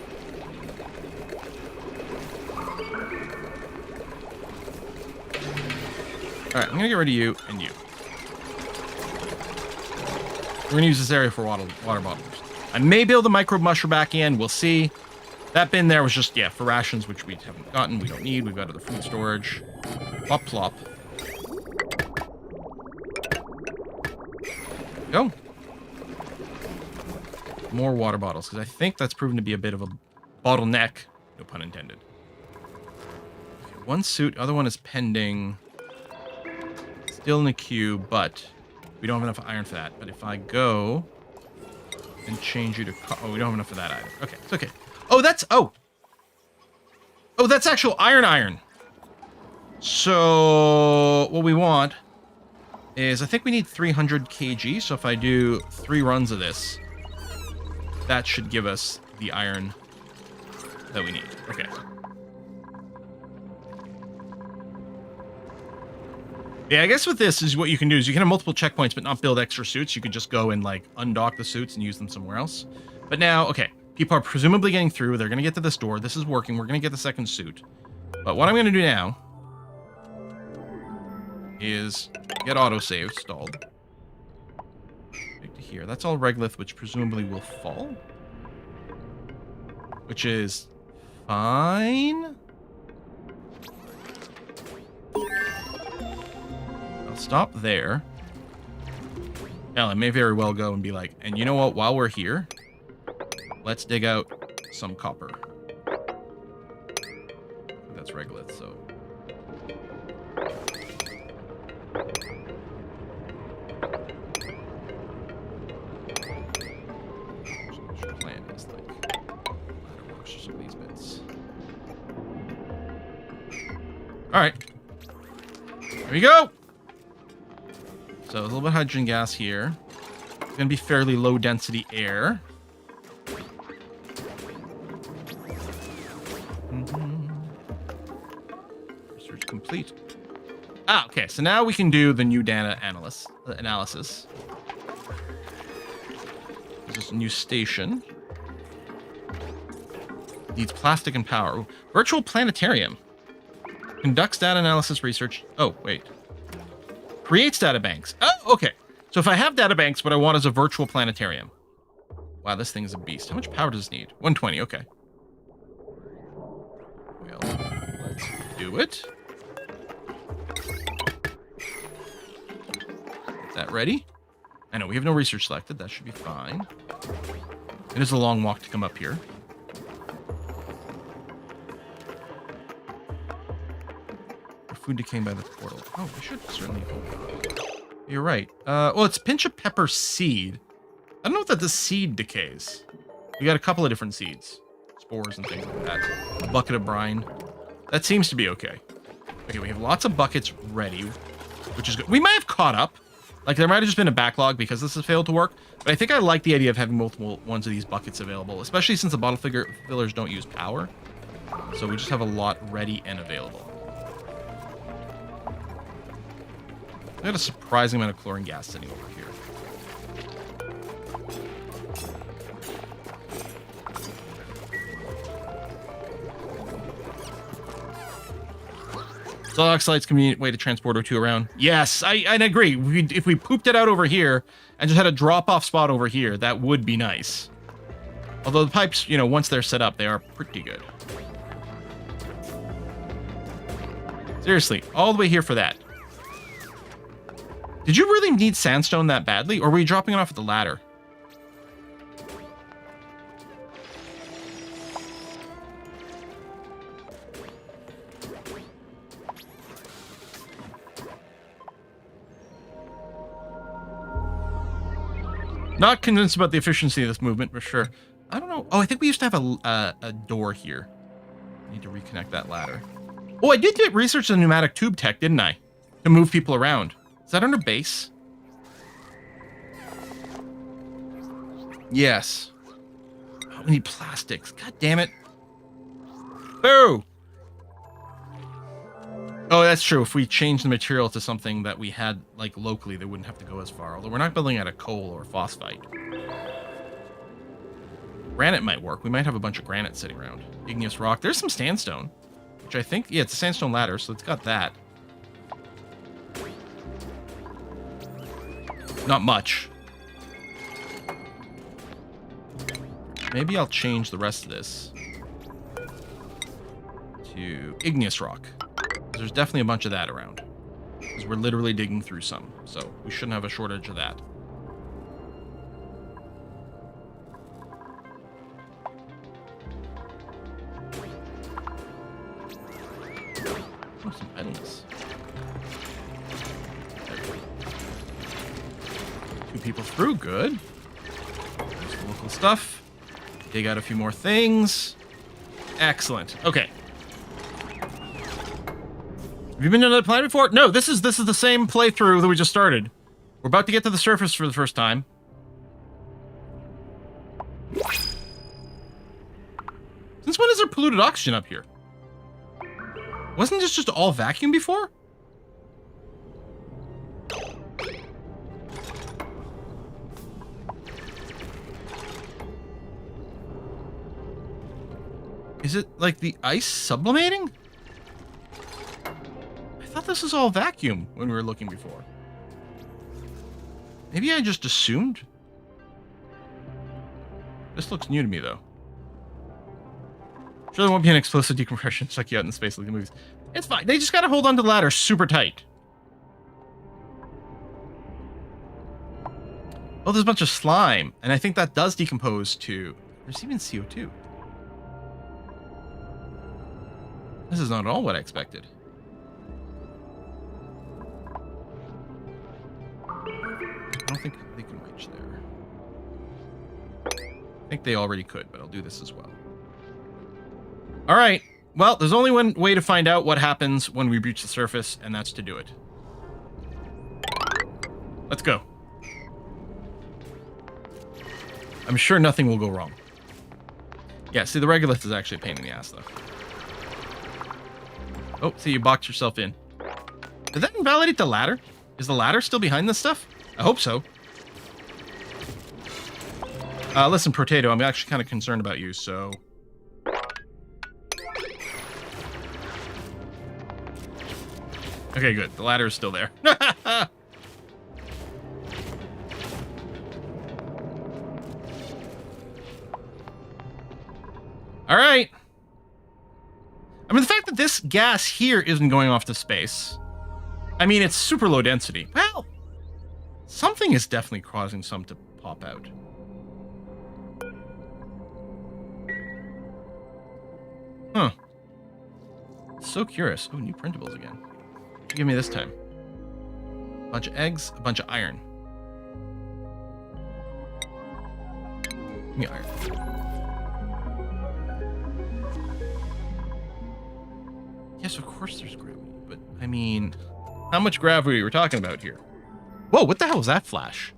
Alright, I'm going to get rid of you and you. We're going to use this area for water bottlers. I may build a microbe musher back in. We'll see. That bin there was just, yeah, for rations, which we haven't gotten. We don't need. We've got other food storage. Plop, plop. Go. More water bottles, because I think that's proven to be a bit of a bottleneck. No pun intended. Okay, one suit, other one is pending. Still in the queue, but we don't have enough iron for that. But if I go and change you to... Oh, we don't have enough for that either. Okay, it's okay. Oh, that's... Oh! Oh, that's actual iron. So, what we want is... I think we need 300 kg, so if I do 3 runs of this... That should give us the iron that we need. Okay. Yeah, I guess with this is what you can do is you can have multiple checkpoints but not build extra suits. You could just go and like undock the suits and use them somewhere else. But now, okay, people are presumably getting through. They're going to get to this door. This is working. We're going to get the second suit. But what I'm going to do now is get autosave stalled. Here. That's all Regolith, which presumably will fall. Which is fine. I'll stop there. Now, I may very well go and be like, and you know what? While we're here, let's dig out some copper. That's Regolith, so... Alright. Here we go! So, a little bit of hydrogen gas here. It's going to be fairly low density air. Research complete. Ah, okay. So now we can do the new data analysis. This is a new station. Needs plastic and power. Ooh, virtual planetarium. Conducts data analysis research. Oh, wait. Creates data banks. Oh, okay. So if I have data banks, what I want is a virtual planetarium. Wow, this thing is a beast. How much power does it need? 120, okay. Well, let's do it. Get that ready. I know, we have no research selected. That should be fine. It is a long walk to come up here. food decaying by the portal. Oh, I should certainly hope. You're right. Well, it's pinch of pepper seed. I don't know that the seed decays. We got a couple of different seeds. Spores and things like that. A bucket of brine. That seems to be okay. Okay, we have lots of buckets ready, which is good. We might have caught up. Like, there might have just been a backlog because this has failed to work. But I think I like the idea of having multiple ones of these buckets available, especially since the bottle fillers don't use power. So we just have a lot ready and available. I got a surprising amount of chlorine gas sitting over here. Slight's convenient way to transport O2 around. Yes, I agree. If we pooped it out over here and just had a drop-off spot over here, that would be nice. Although the pipes, you know, once they're set up, they are pretty good. Seriously, all the way here for that. Did you really need sandstone that badly, or were you dropping it off at the ladder? Not convinced about the efficiency of this movement, for sure. I don't know. Oh, I think we used to have a door here. I need to reconnect that ladder. Oh, I did research the pneumatic tube tech, didn't I? To move people around. Is that under base? Yes. Oh, we need plastics. God damn it. Boo! Oh, that's true. If we change the material to something that we had, like, locally, they wouldn't have to go as far. Although we're not building out of coal or phosphite. Granite might work. We might have a bunch of granite sitting around. Igneous rock. There's some sandstone. Which I think... Yeah, it's a sandstone ladder, so it's got that. Not much. Maybe I'll change the rest of this to igneous rock. There's definitely a bunch of that around. Because we're literally digging through some. So we shouldn't have a shortage of that. Oh, some petals. Two people through, good. There's the local stuff. Dig out a few more things. Excellent. Okay. Have you been to another planet before? No, this is the same playthrough that we just started. We're about to get to the surface for the first time. Since when is there polluted oxygen up here? Wasn't this just all vacuum before? Is it like the ice sublimating? I thought this was all vacuum when we were looking before. Maybe I just assumed. This looks new to me, though. Sure, there won't be an explosive decompression check you out in space like the movies. It's fine. They just gotta hold onto the ladder super tight. Oh, there's a bunch of slime, and I think that does decompose to... There's even CO2. This is not at all what I expected. I don't think they can reach there. I think they already could, but I'll do this as well. All right. Well, there's only one way to find out what happens when we breach the surface, and that's to do it. Let's go. I'm sure nothing will go wrong. Yeah, see, the regolith is actually a pain in the ass, though. Oh, see, you boxed yourself in. Did that invalidate the ladder? Is the ladder still behind this stuff? I hope so. Listen, Potato, I'm actually kind of concerned about you, so... Okay, good. The ladder is still there. All right. I mean, the fact that this gas here isn't going off to space. I mean, it's super low density. Well, something is definitely causing some to pop out. Huh. So curious. Oh, new printables again. Give me this time. A bunch of eggs, a bunch of iron. Give me iron. Yes, of course there's gravity, but I mean, how much gravity are we talking about here? Whoa, what the hell is that flash?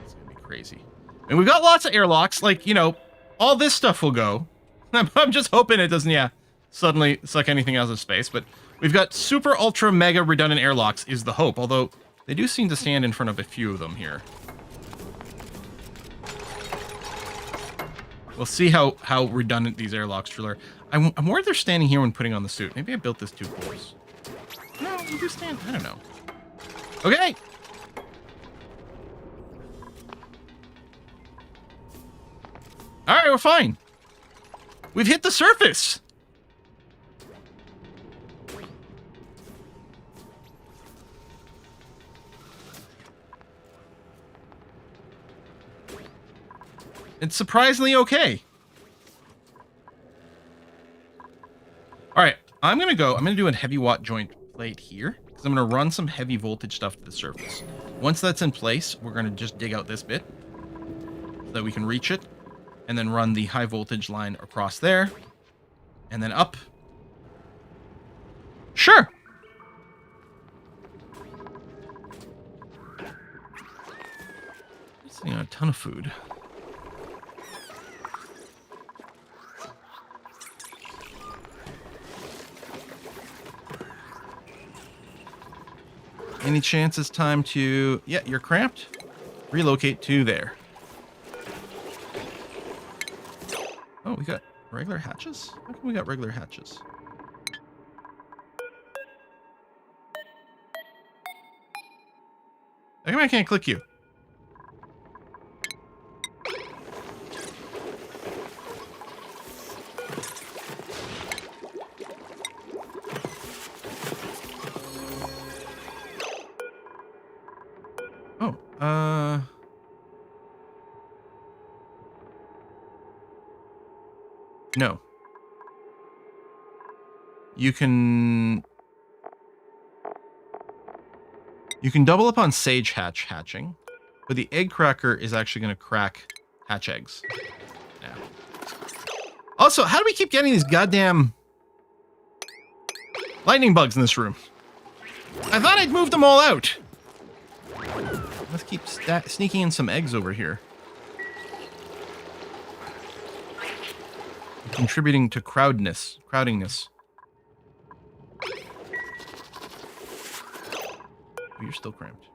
It's gonna be crazy. And we've got lots of airlocks, like, you know, all this stuff will go. I'm just hoping it doesn't, yeah, suddenly suck anything out of space, but we've got super ultra mega redundant airlocks is the hope, although they do seem to stand in front of a few of them here. We'll see how redundant these airlocks truly are. I'm worried they're standing here when putting on the suit. Maybe I built this too close. No, you do stand. I don't know. Okay. All right, we're fine. We've hit the surface. It's surprisingly okay. All right, I'm going to do a heavy watt joint plate here because I'm going to run some heavy voltage stuff to the surface. Once that's in place, we're going to just dig out this bit so that we can reach it and then run the high voltage line across there and then up. Sure. Sitting on a ton of food. Any chance it's time to... Yeah, you're cramped. Relocate to there. Oh, we got regular hatches? How come we got regular hatches? How come I can't click you? No. You can double up on sage hatching, but the egg cracker is actually going to crack hatch eggs. Yeah. Also, how do we keep getting these goddamn lightning bugs in this room? I thought I'd moved them all out. Let's keep sneaking in some eggs over here. Contributing to crowdingness. Oh, you're still cramped.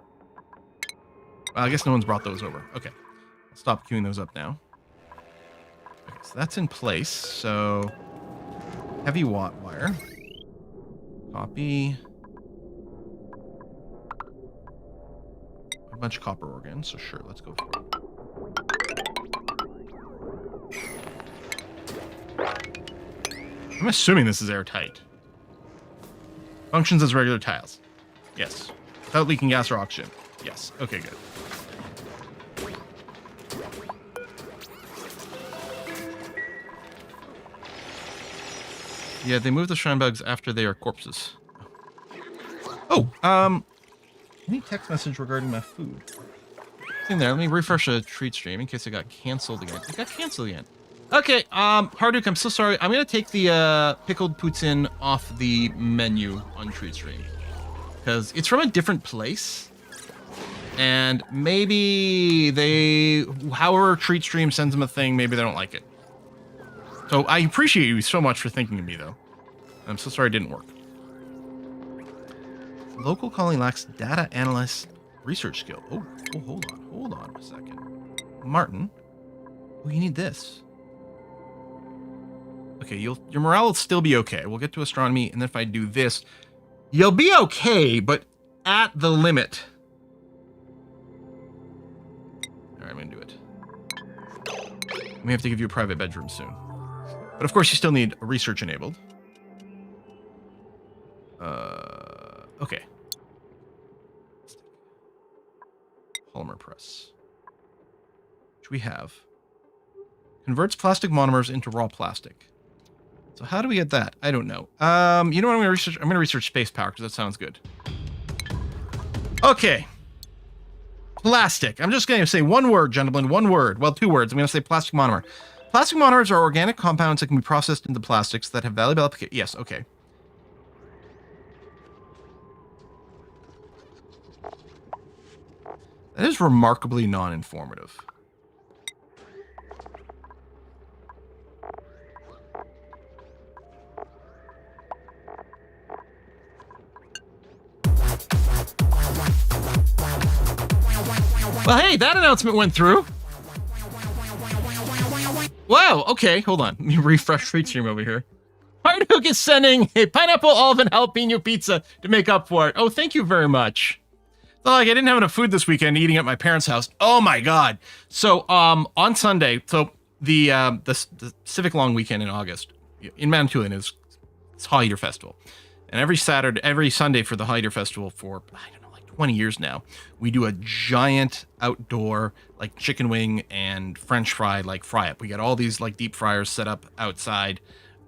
Well, I guess no one's brought those over. Okay. I'll stop queuing those up now. Okay, so that's in place. So, heavy watt wire. Copy. A bunch of copper organs, so sure, let's go for it. I'm assuming this is airtight. Functions as regular tiles. Yes. Without leaking gas or oxygen. Yes. Okay, good. Yeah, they move the shrine bugs after they are corpses. Oh, any text message regarding my food? It's in there. Let me refresh a treat stream in case it got canceled again. It got canceled again. Okay, Harduk, I'm so sorry. I'm gonna take the pickled poutine off the menu on Treat Stream because it's from a different place, and maybe they, however Treat Stream sends them a thing, maybe they don't like it. So I appreciate you so much for thinking of me, though. I'm so sorry it didn't work. Local colony lacks data analyst research skill. Oh, hold on a second, Martin. Oh, you need this. Okay, your morale will still be okay. We'll get to astronomy, and then if I do this, you'll be okay, but at the limit. All right, I'm gonna do it. We have to give you a private bedroom soon. But of course, you still need a research enabled. Okay. Polymer press. Which we have. Converts plastic monomers into raw plastic. So how do we get that? I don't know. You know what I'm going to research? I'm going to research space power because that sounds good. Okay. Plastic. I'm just going to say one word, gentlemen. One word. Well, two words. I'm going to say plastic monomer. Plastic monomers are organic compounds that can be processed into plastics that have valuable applications. Yes, okay. That is remarkably non-informative. Well, hey, that announcement went through. Wow, okay, hold on. Let me refresh TreatStream over here. Hardhook is sending a pineapple, olive, and jalapeno pizza to make up for it. Oh, thank you very much. It's not like I didn't have enough food this weekend eating at my parents' house. Oh my god. So, on Sunday, so the Civic Long Weekend in August in Manitoulin is High Eater Festival. And every Sunday for the High Eater Festival for, I don't know, 20 years now, we do a giant outdoor like chicken wing and French fry like fry up. We got all these like deep fryers set up outside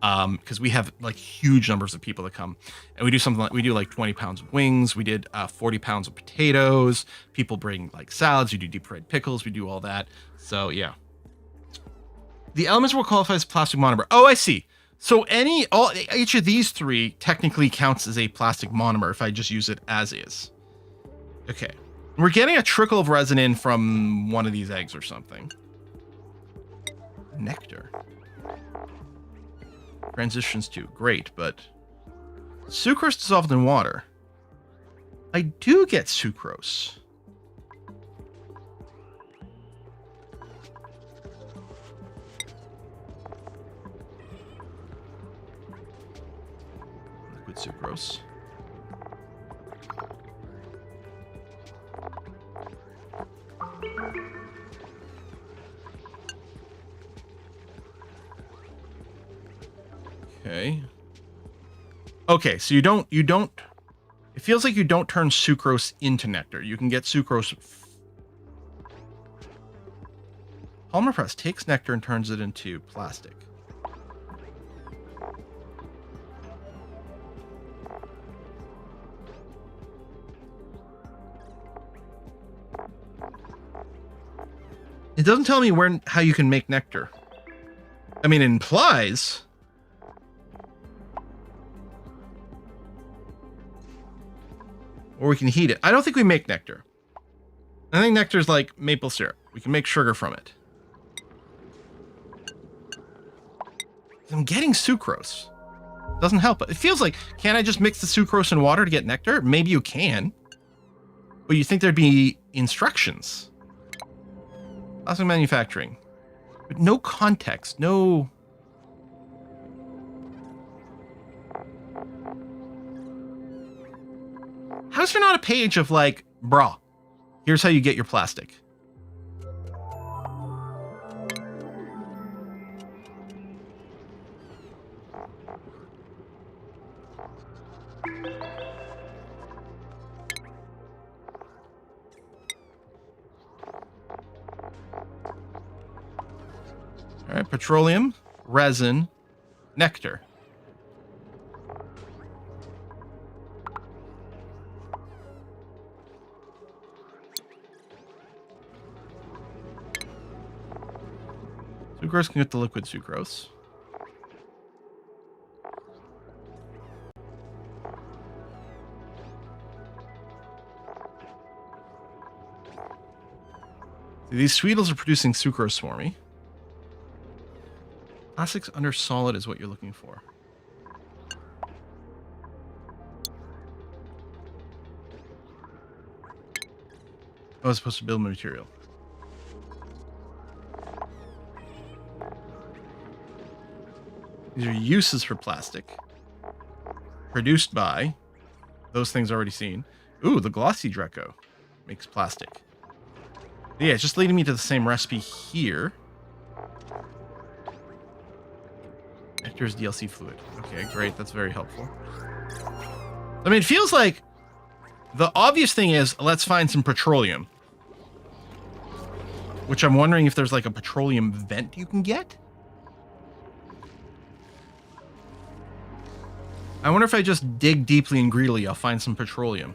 because we have like huge numbers of people that come, and we do something like we do like 20 pounds of wings. We did 40 pounds of potatoes. People bring like salads. We do deep fried pickles. We do all that. So yeah, the elements will qualify as plastic monomer. Oh, I see. So each of these three technically counts as a plastic monomer if I just use it as is. Okay, we're getting a trickle of resin in from one of these eggs or something. Nectar. Transitions to great, but sucrose dissolved in water. I do get sucrose. Liquid sucrose. Okay, so you don't, it feels like you don't turn sucrose into nectar. You can get sucrose. Polymer press takes nectar and turns it into plastic. It doesn't tell me how you can make nectar. I mean, it implies. Or we can heat it. I don't think we make nectar. I think nectar is like maple syrup. We can make sugar from it. I'm getting sucrose. Doesn't help it. It feels like, can't I just mix the sucrose and water to get nectar? Maybe you can. But you think there'd be instructions. Plastic manufacturing. But no context, no... How's there not a page of like, brah, here's how you get your plastic? All right, petroleum, resin, nectar. Sucrose can get the liquid sucrose. These sweetles are producing sucrose for me. Plastics under solid is what you're looking for. Oh, it's supposed to build material. These are uses for plastic. Produced by. Those things already seen. Ooh, the glossy Dreco makes plastic. Yeah, it's just leading me to the same recipe here. Nectar's DLC fluid. Okay, great. That's very helpful. I mean, it feels like the obvious thing is let's find some petroleum. Which I'm wondering if there's like a petroleum vent you can get. I wonder if I just dig deeply and greedily, I'll find some petroleum.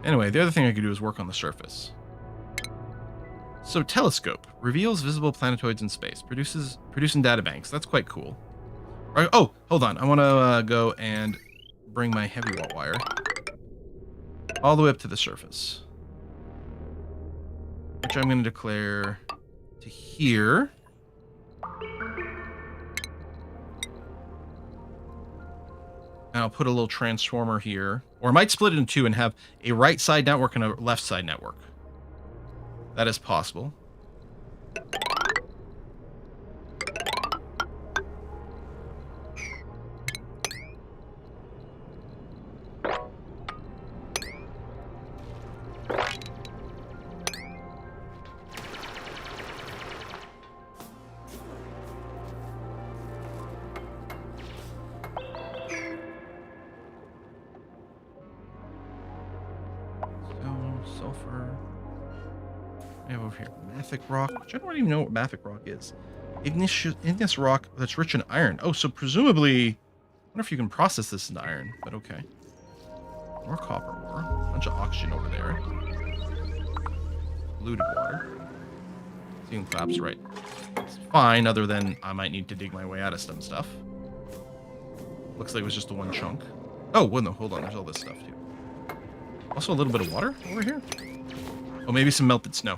Anyway, the other thing I could do is work on the surface. So telescope reveals visible planetoids in space, producing databanks. That's quite cool. Right, oh, hold on. I want to go and bring my heavy wire all the way up to the surface, which I'm going to declare to here. And I'll put a little transformer here, or I might split it in two and have a right side network and a left side network. That is possible. Sulfur. I have over here mafic rock, which I don't even know what mafic rock is. Igneous rock that's rich in iron. Oh, so presumably, I wonder if you can process this into iron, but okay. More copper ore. Bunch of oxygen over there. Polluted water. Seeing collapse, right. It's fine, other than I might need to dig my way out of some stuff. Looks like it was just the one chunk. Oh, well, no, hold on. There's all this stuff, too. Also a little bit of water over here. Oh, maybe some melted snow.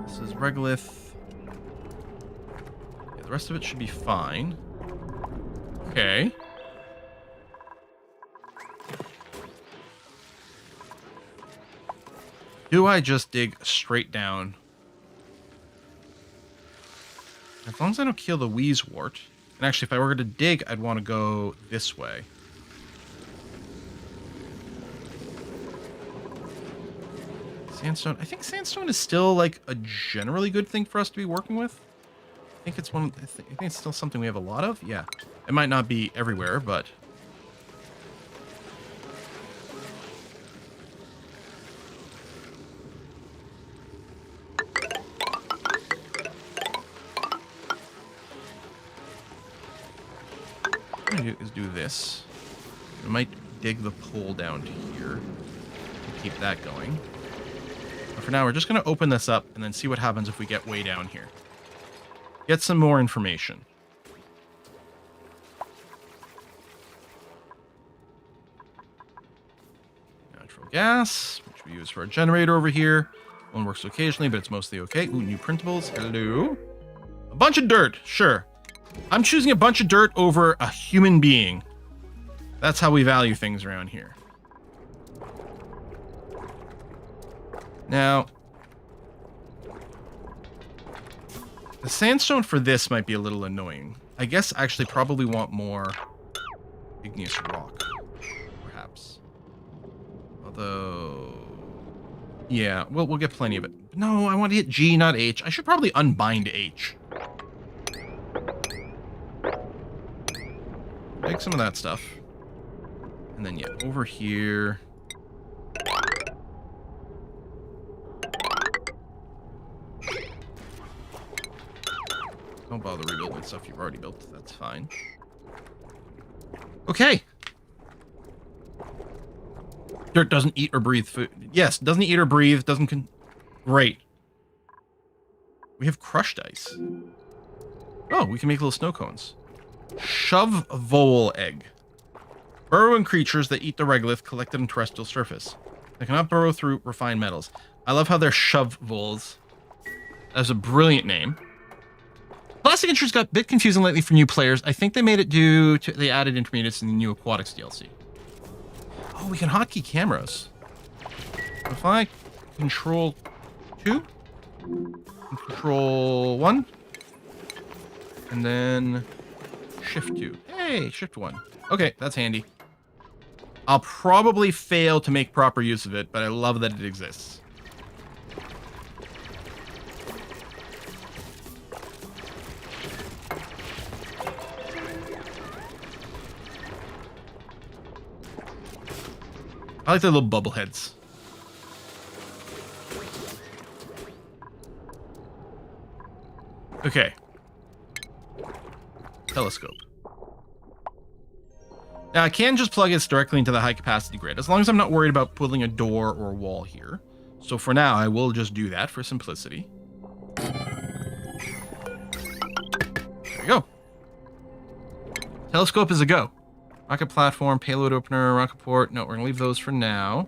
This is regolith. Yeah, the rest of it should be fine. Okay. Do I just dig straight down? As long as I don't kill the wheezewort. And actually, if I were to dig, I'd want to go this way. Sandstone. I think sandstone is still like a generally good thing for us to be working with. I think it's one. I think it's still something we have a lot of. Yeah, it might not be everywhere, but what I'm gonna do is do this. I might dig the pole down to here to keep that going. But for now, we're just going to open this up and then see what happens if we get way down here. Get some more information. Natural gas, which we use for our generator over here. One works occasionally, but it's mostly okay. Ooh, new printables. Hello. A bunch of dirt. Sure. I'm choosing a bunch of dirt over a human being. That's how we value things around here. Now, the sandstone for this might be a little annoying. I guess I actually probably want more igneous rock, perhaps. Although, yeah, we'll get plenty of it. No, I want to hit G, not H. I should probably unbind H. Take some of that stuff. And then, yeah, over here. Don't bother rebuilding stuff you've already built. That's fine. Okay. Dirt doesn't eat or breathe food. Yes, doesn't eat or breathe. Doesn't Great. We have crushed ice. Oh, we can make little snow cones. Shove vole egg. Burrowing creatures that eat the regolith collected on terrestrial surface. They cannot burrow through refined metals. I love how they're shove voles. That's a brilliant name. Plastic entries got a bit confusing lately for new players. I think they made it due to they added intermediates in the new aquatics DLC. Oh, we can hotkey cameras. If I control 2, control 1, and then shift 2. Hey, shift 1. Okay, that's handy. I'll probably fail to make proper use of it, but I love that it exists. I like the little bubble heads. Okay. Telescope. Now, I can just plug this directly into the high-capacity grid, as long as I'm not worried about putting a door or a wall here. So for now, I will just do that for simplicity. There you go. Telescope is a go. Rocket platform, payload opener, rocket port. No, we're going to leave those for now.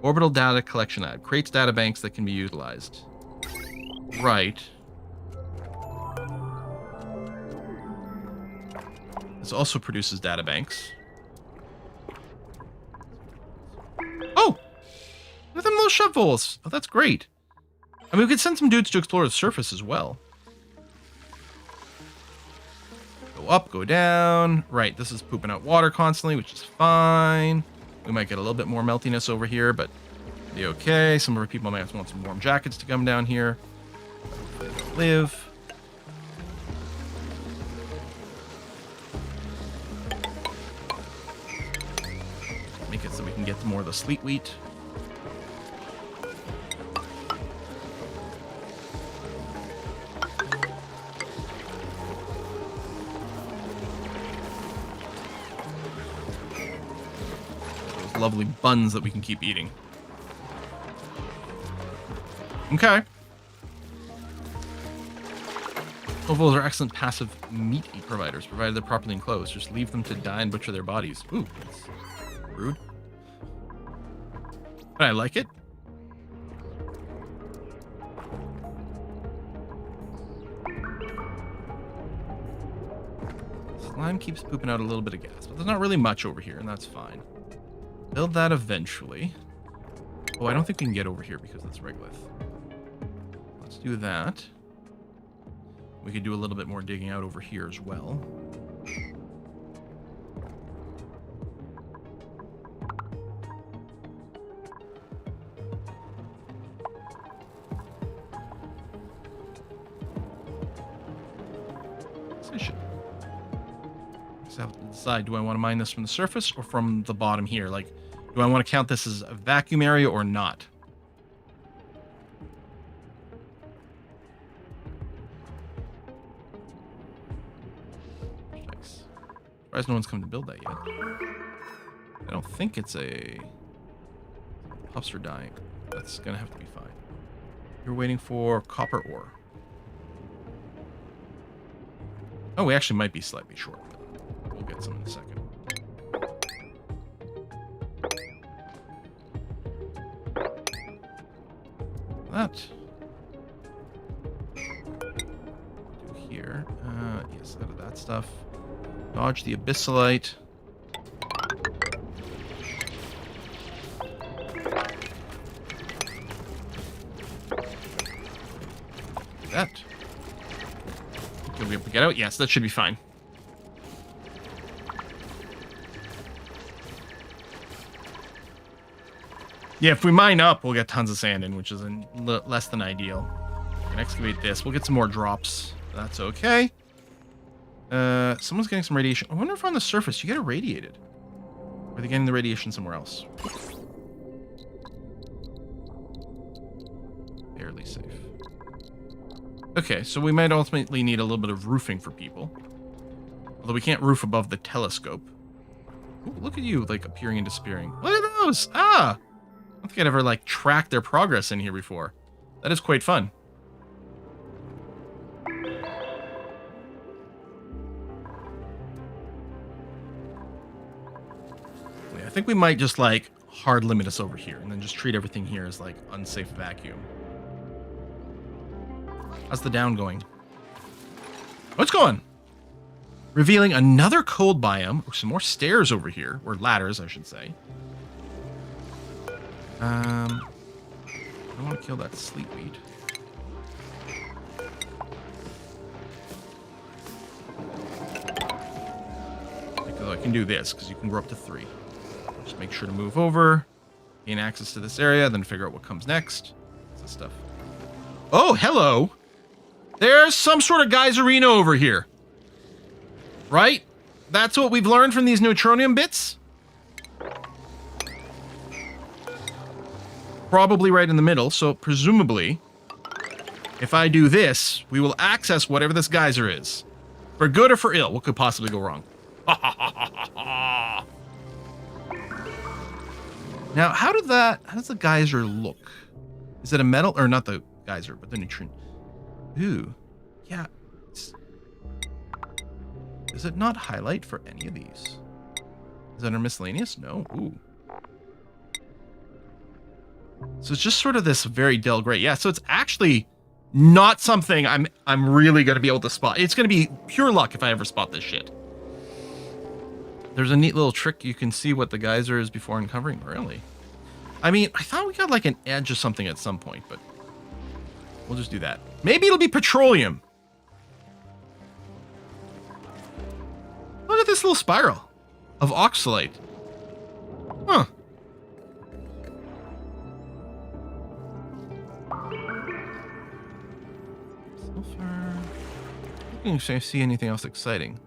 Orbital data collection app. Creates data banks that can be utilized. Right. This also produces data banks. Oh! Look at them little shovels. Oh, that's great. I mean, we could send some dudes to explore the surface as well. Go up, go down. Right, this is pooping out water constantly, which is fine. We might get a little bit more meltiness over here, but be okay. Some of our people might want some warm jackets to come down here. They don't live. Make it so we can get more of the sleet wheat. Those lovely buns that we can keep eating. Okay. Ovals are excellent passive meat eat providers, provided they're properly enclosed. Just leave them to die and butcher their bodies. Ooh, that's rude. But I like it. Slime keeps pooping out a little bit of gas, but there's not really much over here, and that's fine. Build that eventually. Oh, I don't think we can get over here because it's regolith. Let's do that. We could do a little bit more digging out over here as well. So I should have to decide, do I want to mine this from the surface or from the bottom here? Like, do I want to count this as a vacuum area or not? Nice. Surprised no one's come to build that yet. I don't think it's a... Pups are dying. That's going to have to be fine. You're waiting for copper ore. Oh, we actually might be slightly short. We'll get some in a second. That. Do here. Yes, out of that stuff. Dodge the abyssalite. That. Can we get out? Yes, that should be fine. Yeah, if we mine up, we'll get tons of sand in, which is less than ideal. We can excavate this. We'll get some more drops. That's okay. Someone's getting some radiation. I wonder if on the surface you get irradiated. Or are they getting the radiation somewhere else? Barely safe. Okay, so we might ultimately need a little bit of roofing for people. Although we can't roof above the telescope. Ooh, look at you, like, appearing and disappearing. Look at those! Ah! I don't think I'd ever, like, tracked their progress in here before. That is quite fun. Yeah, I think we might just, like, hard limit us over here and then just treat everything here as, like, unsafe vacuum. How's the down going? What's going? Revealing another cold biome. Some more stairs over here. Or ladders, I should say. I want to kill that sleet weed. Because I can do this, because you can grow up to 3. Just make sure to move over. Gain access to this area, then figure out what comes next. What's this stuff? Oh, hello! There's some sort of geysarina over here. Right? That's what we've learned from these neutronium bits? Probably right in the middle, so presumably If I do this, we will access whatever this geyser is. For good or for ill, what could possibly go wrong? Now, how does the geyser look? Is it a metal, or not the geyser, but the neutrino? Ooh, yeah. Does it not highlight for any of these? Is that under miscellaneous? No. Ooh. So it's just sort of this very dull gray. Yeah, so it's actually not something I'm really going to be able to spot. It's going to be pure luck if I ever spot this shit. There's a neat little trick. You can see what the geyser is before uncovering. Really? I mean, I thought we got like an edge or something at some point, but we'll just do that. Maybe it'll be petroleum. Look at this little spiral of oxalate. Huh. Sulfur. Looking to see anything else exciting.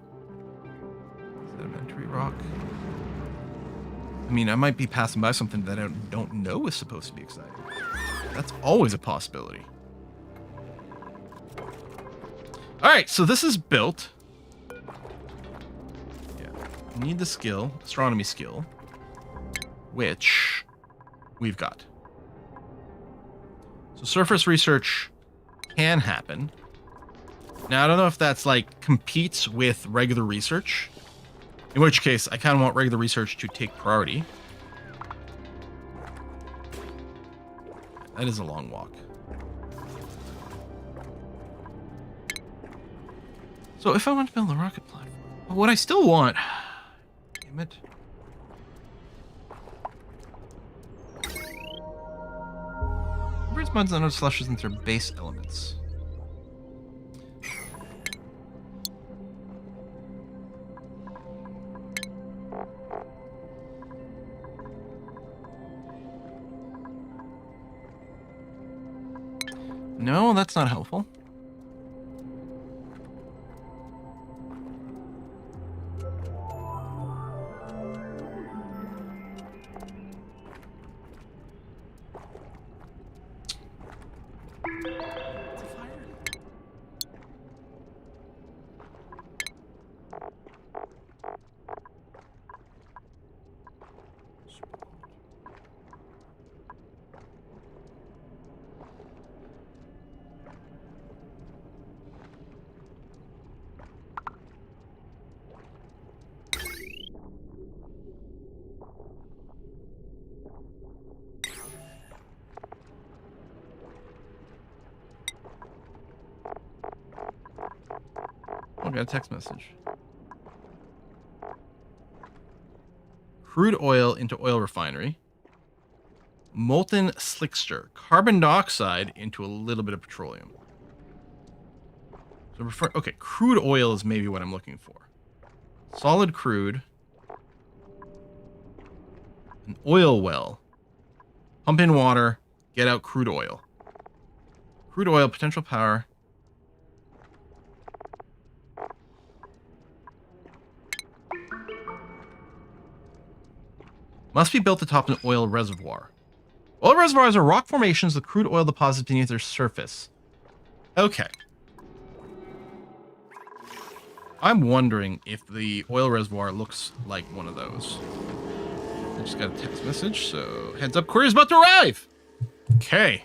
Sedimentary rock. I mean, I might be passing by something that I don't know is supposed to be exciting. That's always a possibility. All right, so this is built. Yeah, we need the skill, astronomy skill, which we've got. So surface research can happen. Now, I don't know if that's like competes with regular research, in which case I kind of want regular research to take priority. That is a long walk. So if I want to build a rocket platform, what I still want, damn it. Converts mods and slushes into their base elements. No, that's not helpful. I got a text message. Crude oil into oil refinery. Molten slickster. Carbon dioxide into a little bit of petroleum. So okay, crude oil is maybe what I'm looking for. Solid crude. An oil well. Pump in water. Get out crude oil. Crude oil, potential power. Must be built atop an oil reservoir. Oil reservoirs are rock formations with crude oil deposits beneath their surface. Okay. I'm wondering if the oil reservoir looks like one of those. I just got a text message, so heads up, courier's about to arrive! Okay.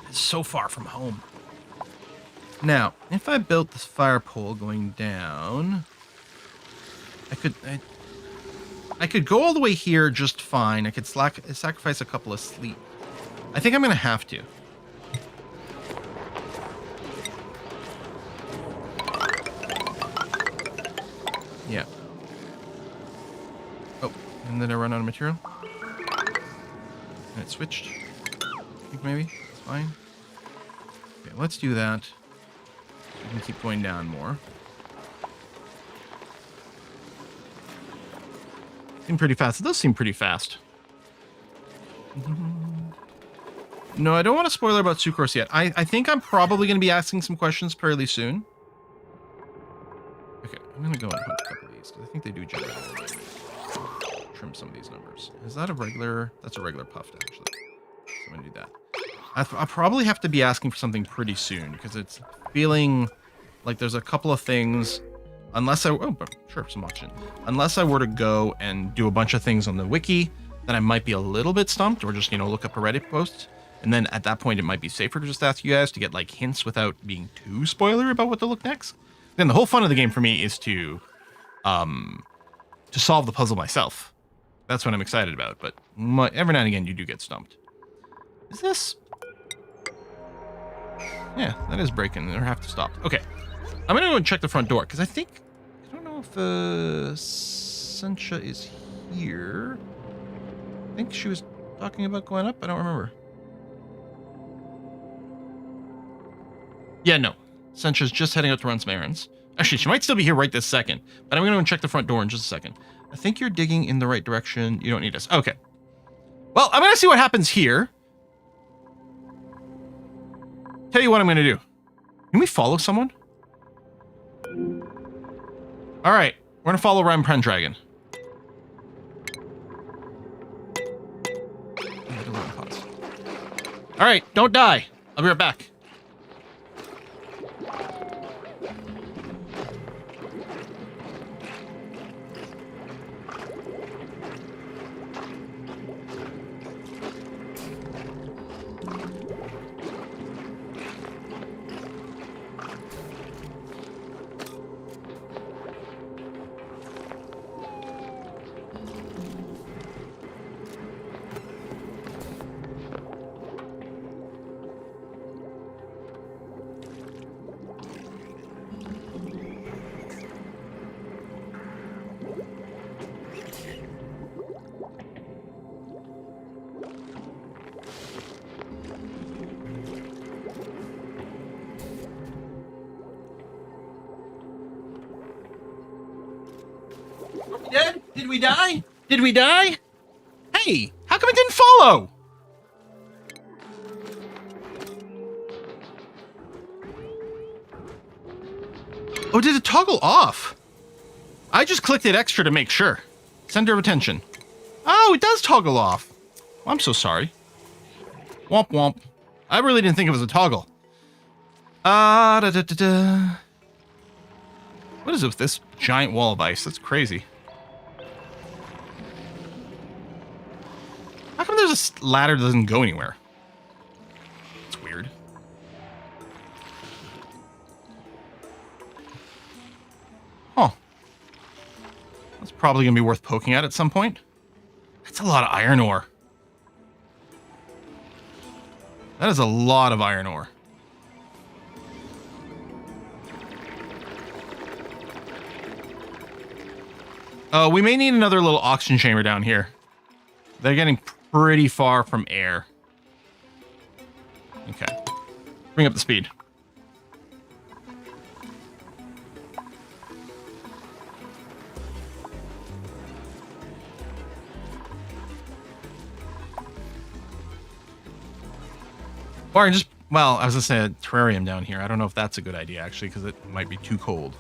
It's so far from home. Now, if I built this fire pole going down, I could go all the way here just fine. I could sacrifice a couple of sleep. I think I'm going to have to. Yeah. Oh, and then I run out of material. And it switched. I think maybe. It's fine. Okay, let's do that. We can keep going down more. Seem pretty fast. It does seem pretty fast. No, I don't want a spoiler about Sucrose yet. I think I'm probably going to be asking some questions fairly soon. Okay, I'm going to go and hunt a couple of these, because I think they do generate a little bit. Trim some of these numbers. Is that a regular? That's a regular puff, actually. So I'm going to do that. I'll probably have to be asking for something pretty soon because it's feeling like there's a couple of things. Unless but sure, some auction. Unless I were to go and do a bunch of things on the wiki, then I might be a little bit stumped, or just look up a Reddit post, and then at that point it might be safer to just ask you guys to get like hints without being too spoilery about what to look next. Then the whole fun of the game for me is to solve the puzzle myself. That's what I'm excited about. But every now and again you do get stumped. Is this? Yeah, that is breaking. Or have to stop. Okay. I'm going to go and check the front door, because I don't know if Sencha is here. I think she was talking about going up. I don't remember. Yeah, no. Sencha's just heading out to run some errands. Actually, she might still be here right this second, but I'm going to go and check the front door in just a second. I think you're digging in the right direction. You don't need us. Okay. Well, I'm going to see what happens here. Tell you what I'm going to do. Can we follow someone? All right, we're gonna follow Rem Pendragon. All right, don't die. I'll be right back. Dead? Did we die? Did we die? Hey, how come it didn't follow? Oh, did it toggle off? I just clicked it extra to make sure. Center of attention. Oh, it does toggle off. Well, I'm so sorry. Womp womp. I really didn't think it was a toggle. Da, da, da, da. What is it with this giant wall of ice? That's crazy. How come there's a ladder that doesn't go anywhere? It's weird. Huh. That's probably going to be worth poking at some point. That's a lot of iron ore. That is a lot of iron ore. We may need another little oxygen chamber down here. They're getting pretty far from air. Okay. Bring up the speed. Or just, well, I was going to say a terrarium down here. I don't know if that's a good idea, actually, because it might be too cold.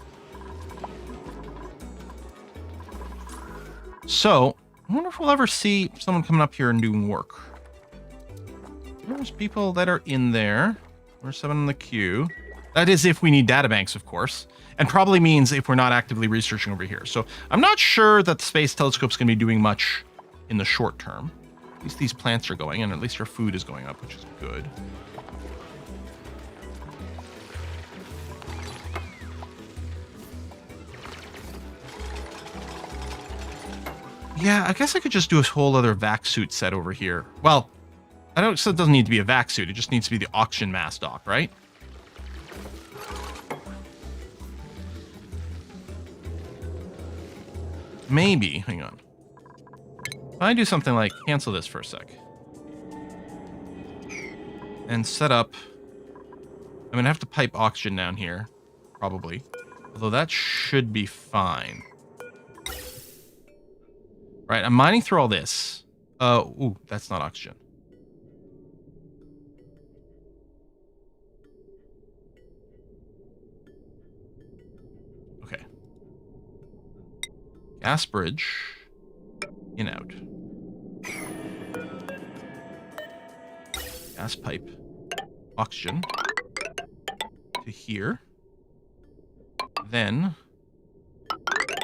So, I wonder if we'll ever see someone coming up here and doing work. There's people that are in there. There's someone in the queue. That is if we need databanks, of course. And probably means if we're not actively researching over here. So, I'm not sure that the Space Telescope's going to be doing much in the short term. At least these plants are going, and at least our food is going up, which is good. Yeah, I guess I could just do a whole other vac suit set over here. Well, I don't. So it doesn't need to be a vac suit. It just needs to be the auction mass dock, right? Maybe. Hang on. If I do something like cancel this for a sec and set up. I'm gonna have to pipe oxygen down here, probably. Although that should be fine. Right, I'm mining through all this. Ooh, that's not oxygen. Okay. Gas bridge. In, out. Gas pipe. oxygen to here. Then,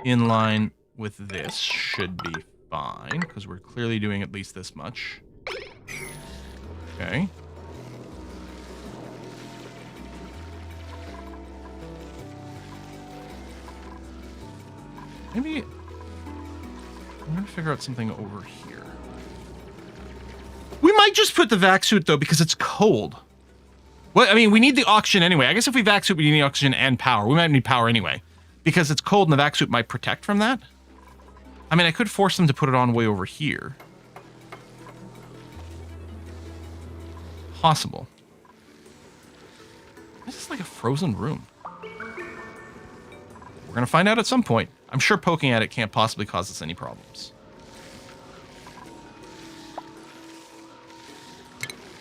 in line with this should be fine, because we're clearly doing at least this much. Okay. Maybe I'm going to figure out something over here. We might just put the vac suit, though, because it's cold. Well, I mean, we need the oxygen anyway. I guess if we vac suit, we need the oxygen and power. We might need power anyway, because it's cold and the vac suit might protect from that. I mean, I could force them to put it on way over here. Possible. This is like a frozen room. We're going to find out at some point. I'm sure poking at it can't possibly cause us any problems.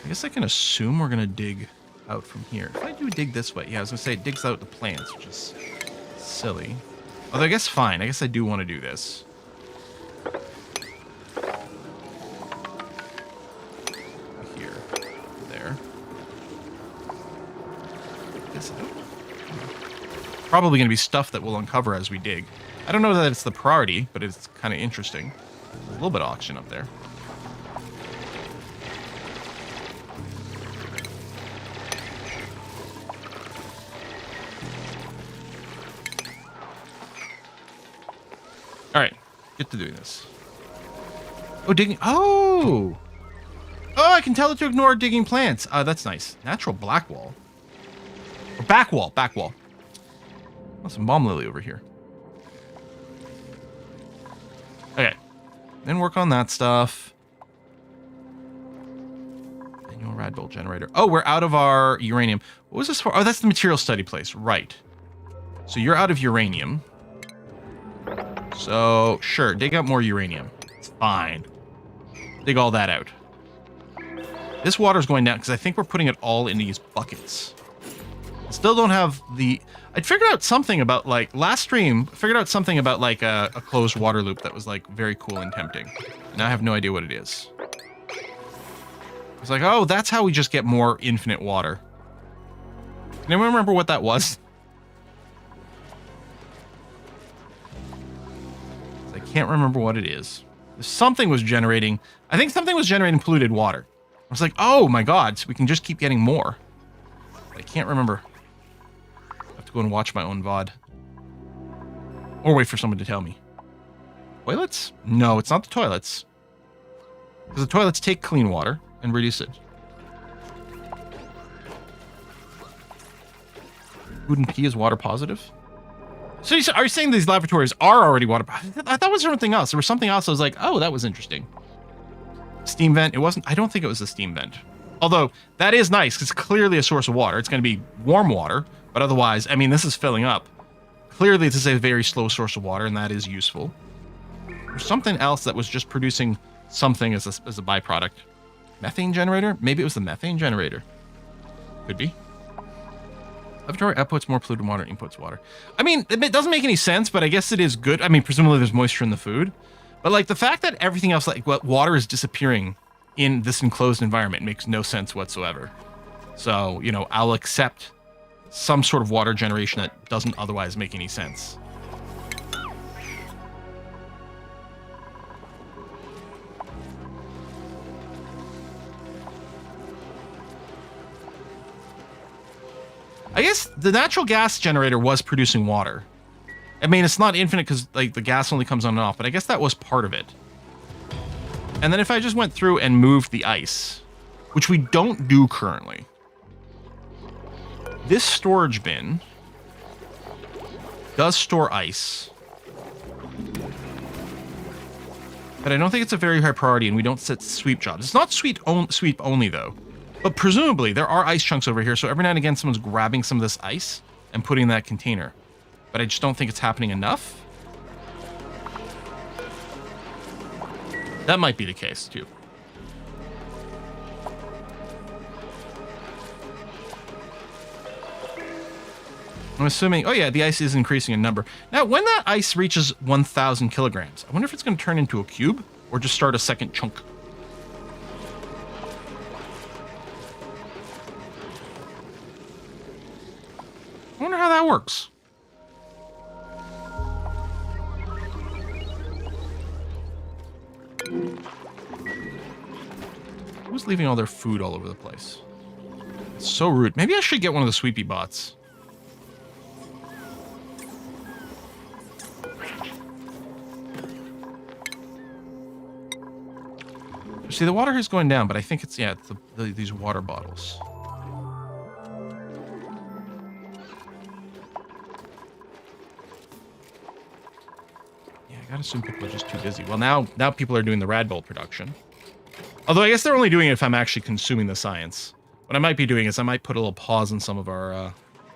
I guess I can assume we're going to dig out from here. If I do dig this way, yeah, I was going to say it digs out the plants, which is silly. Although I guess fine. I guess I do want to do this. Here. There. Dig this out. Probably going to be stuff that we'll uncover as we dig. I don't know that it's the priority, but it's kind of interesting. There's a little bit of oxygen up there. All right, get to doing this. Oh, digging. Oh, I can tell it to ignore digging plants. That's nice. Natural black wall. Or back wall. Oh, some bomb lily over here. Okay, then work on that stuff. Annual rad bolt generator. Oh, we're out of our uranium. What was this for? Oh, that's the material study place. Right. So you're out of uranium. So, sure, dig out more uranium. It's fine. Dig all that out. This water's going down because I think we're putting it all in these buckets. I still don't have the... I'd figured out something about, like, last stream, figured out something about, like, a closed water loop that was, like, very cool and tempting. And I have no idea what it is. It's like, oh, that's how we just get more infinite water. Can anyone remember what that was? I can't remember what it is. Something was generating... I think something was generating polluted water. I was like, oh my god, so we can just keep getting more. But I can't remember. I have to go and watch my own VOD. Or wait for someone to tell me. Toilets? No, it's not the toilets. Because the toilets take clean water and reduce it. Food and pee is water positive? So are you saying these laboratories are already water positive? I thought it was something else. There was something else I was like, oh, that was interesting. Steam vent. It wasn't. I don't think it was a steam vent. Although, that is nice, because it's clearly a source of water. It's going to be warm water, but otherwise, I mean, this is filling up. Clearly, this is a very slow source of water, and that is useful. There's something else that was just producing something as a byproduct. Methane generator? Maybe it was the methane generator. Could be. Laboratory outputs more polluted water, inputs water. I mean, it doesn't make any sense, but I guess it is good. I mean, presumably there's moisture in the food. But, like, the fact that everything else, like, water is disappearing in this enclosed environment makes no sense whatsoever. So, you know, I'll accept some sort of water generation that doesn't otherwise make any sense. I guess the natural gas generator was producing water. I mean, it's not infinite because, like, the gas only comes on and off, but I guess that was part of it. And then if I just went through and moved the ice, which we don't do currently, this storage bin does store ice, but I don't think it's a very high priority, and we don't set sweep jobs. It's not sweep only, though. But presumably, there are ice chunks over here, so every now and again, someone's grabbing some of this ice and putting in that container. But I just don't think it's happening enough. That might be the case, too. I'm assuming... Oh, yeah, the ice is increasing in number. Now, when that ice reaches 1,000 kilograms, I wonder if it's going to turn into a cube or just start a second chunk. that works. Who's leaving all their food all over the place? It's so rude. Maybe I should get one of the sweepy bots. See, the water is going down, but I think it's, yeah, it's these water bottles. Yeah, I gotta assume people are just too busy. Well, now people are doing the rad bull production. Although I guess they're only doing it if I'm actually consuming the science. What I might be doing is I might put a little pause on some of our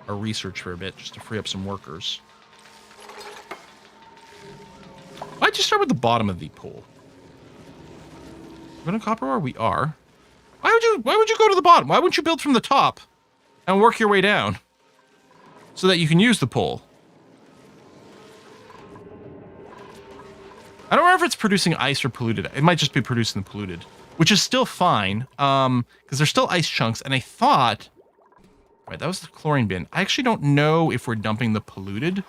research for a bit, just to free up some workers. Why'd you start with the bottom of the pool? We're gonna copper ore? We are. Why would you go to the bottom? Why wouldn't you build from the top and work your way down so that you can use the pole? I don't remember if it's producing ice or polluted. It might just be producing the polluted, which is still fine, because there's still ice chunks. And I thought, right, that was the chlorine bin. I actually don't know if we're dumping the polluted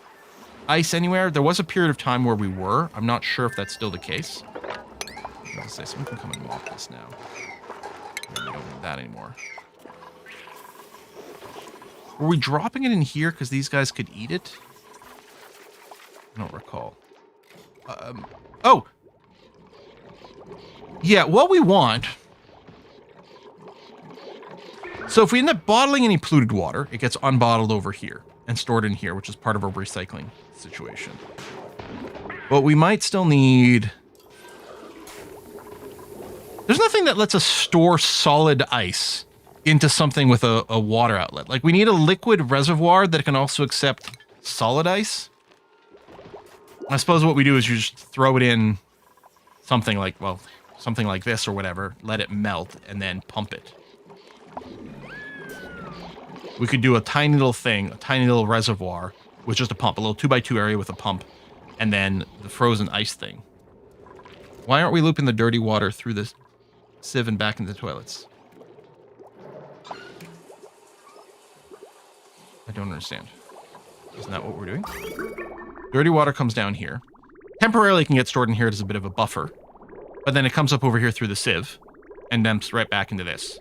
ice anywhere. There was a period of time where we were. I'm not sure if that's still the case. I was gonna say, someone can come and mop this now. We don't need that anymore. Were we dropping it in here because these guys could eat it? I don't recall. Oh! Yeah, what we want... So if we end up bottling any polluted water, it gets unbottled over here and stored in here, which is part of our recycling situation. But we might still need... There's nothing that lets us store solid ice into something with a water outlet. Like, we need a liquid reservoir that can also accept solid ice. I suppose what we do is you just throw it in something like, well, something like this or whatever, let it melt, and then pump it. We could do a tiny little thing, a tiny little reservoir with just a pump, a little 2x2 area with a pump, and then the frozen ice thing. Why aren't we looping the dirty water through this sieve and back into the toilets? I don't understand. Isn't that what we're doing? Dirty water comes down here. Temporarily it can get stored in here as a bit of a buffer. But then it comes up over here through the sieve and dumps right back into this.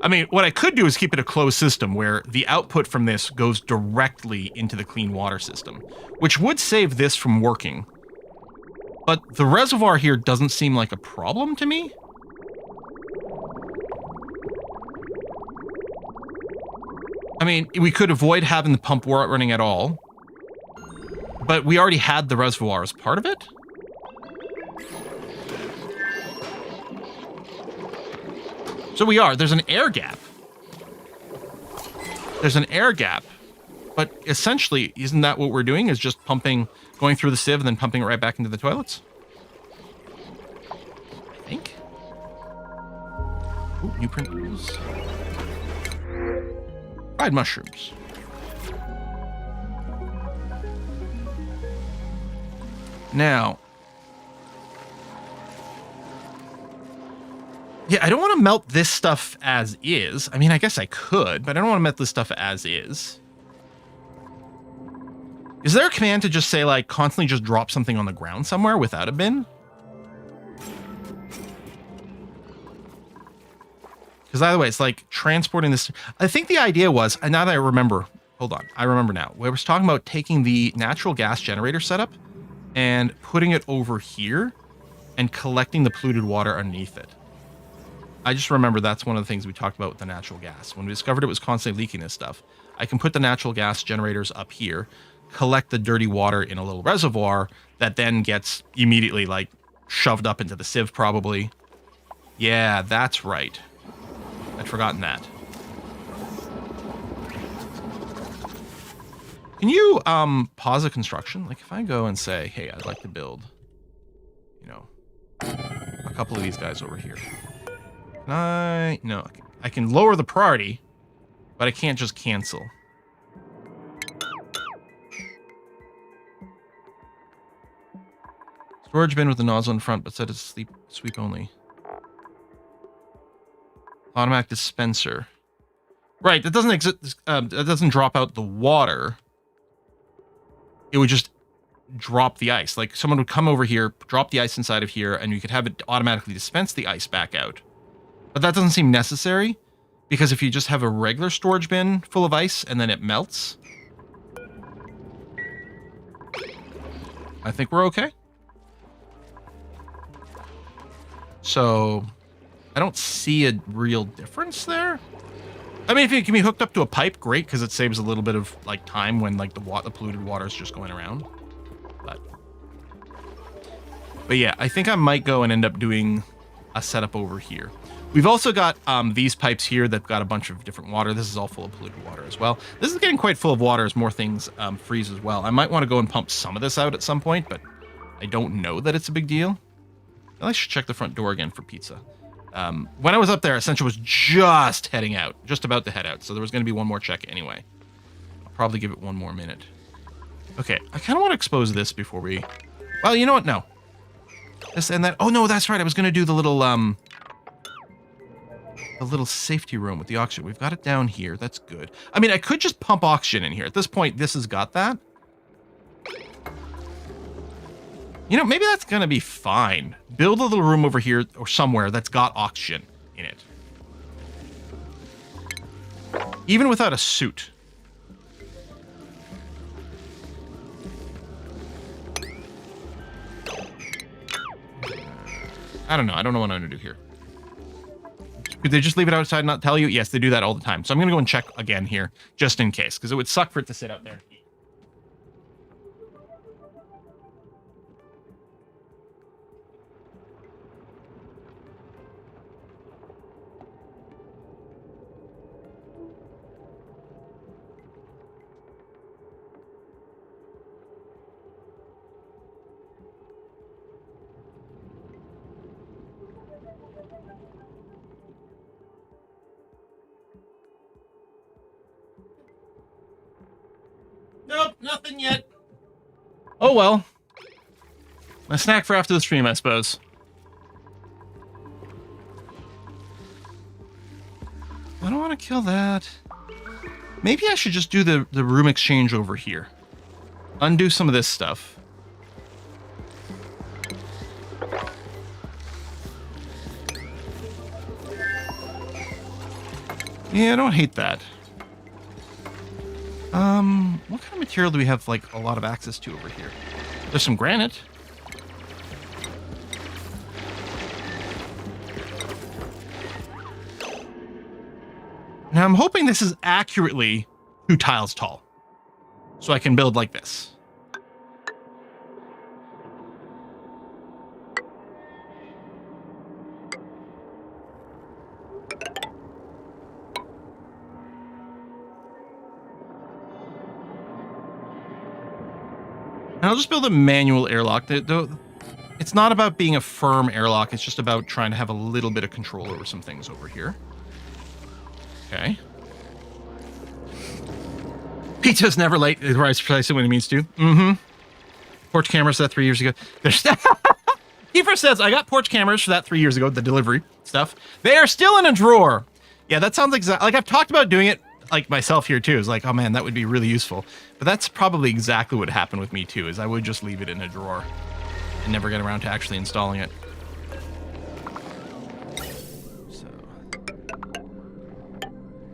I mean, what I could do is keep it a closed system where the output from this goes directly into the clean water system, which would save this from working. But the reservoir here doesn't seem like a problem to me. I mean, we could avoid having the pump running at all, but we already had the reservoir as part of it. So we are. There's an air gap. There's an air gap, but essentially, isn't that what we're doing? Is just pumping, going through the sieve and then pumping it right back into the toilets? I think. Ooh, new printers. Fried mushrooms. Now, yeah, I don't want to melt this stuff as is. I mean, I guess I could, but I don't want to melt this stuff as is. Is there a command to just say, like, constantly just drop something on the ground somewhere without a bin? Because either way, it's like transporting this. I think the idea was, and now that I remember, hold on, I remember now. We was talking about taking the natural gas generator setup and putting it over here and collecting the polluted water underneath it. I just remember that's one of the things we talked about with the natural gas. When we discovered it was constantly leaking this stuff, I can put the natural gas generators up here, collect the dirty water in a little reservoir that then gets immediately, like, shoved up into the sieve probably. Yeah, that's right. I'd forgotten that. Can you pause a construction? Like, if I go and say, hey, I'd like to build, you know, a couple of these guys over here. No, I can lower the priority, but I can't just cancel. Storage bin with the nozzle in front, but said it's sweep only. Automatic dispenser. Right, that doesn't exist. That doesn't drop out the water. it would just drop the ice. Like someone would come over here, drop the ice inside of here, and you could have it automatically dispense the ice back out. But that doesn't seem necessary, because if you just have a regular storage bin full of ice and then it melts, I think we're okay. So I don't see a real difference there. I mean, if it can be hooked up to a pipe, great, because it saves a little bit of like time when like the polluted water is just going around. But yeah, I think I might go and end up doing a setup over here. We've also got these pipes here that've got a bunch of different water. This is all full of polluted water as well. This is getting quite full of water as more things freeze as well. I might want to go and pump some of this out at some point, but I don't know that it's a big deal. I should check the front door again for pizza. When I was up there, Essential was just heading out, just about to head out. So there was going to be one more check anyway. I'll probably give it one more minute. Okay, I kind of want to expose this before we... Well, you know what? No. This and that. Oh, no, that's right. I was going to do the little safety room with the oxygen. We've got it down here. That's good. I mean, I could just pump oxygen in here. At this point, this has got that. You know, maybe that's going to be fine. Build a little room over here or somewhere that's got oxygen in it. Even without a suit. I don't know. I don't know what I'm going to do here. Could they just leave it outside and not tell you? Yes, they do that all the time. So I'm going to go and check again here, just in case, because it would suck for it to sit out there. Nope, nothing yet. Oh well. A snack for after the stream, I suppose. I don't want to kill that. Maybe I should just do the room exchange over here. Undo some of this stuff. Yeah, I don't hate that. What kind of material do we have, like, a lot of access to over here? There's some granite. Now, I'm hoping this is accurately 2 tiles tall. So I can build like this. And I'll just build a manual airlock. It's not about being a firm airlock. It's just about trying to have a little bit of control over some things over here. Okay. Pizza's never late. It arrives precisely when it means to. Mm-hmm. Porch cameras that 3 years ago. Kiefer says, I got porch cameras for that 3 years ago, the delivery stuff. They are still in a drawer. Yeah, that sounds exactly... Like, I've talked about doing it, like, myself here, too. It's like, oh, man, that would be really useful. But that's probably exactly what happened with me, too, is I would just leave it in a drawer and never get around to actually installing it. So...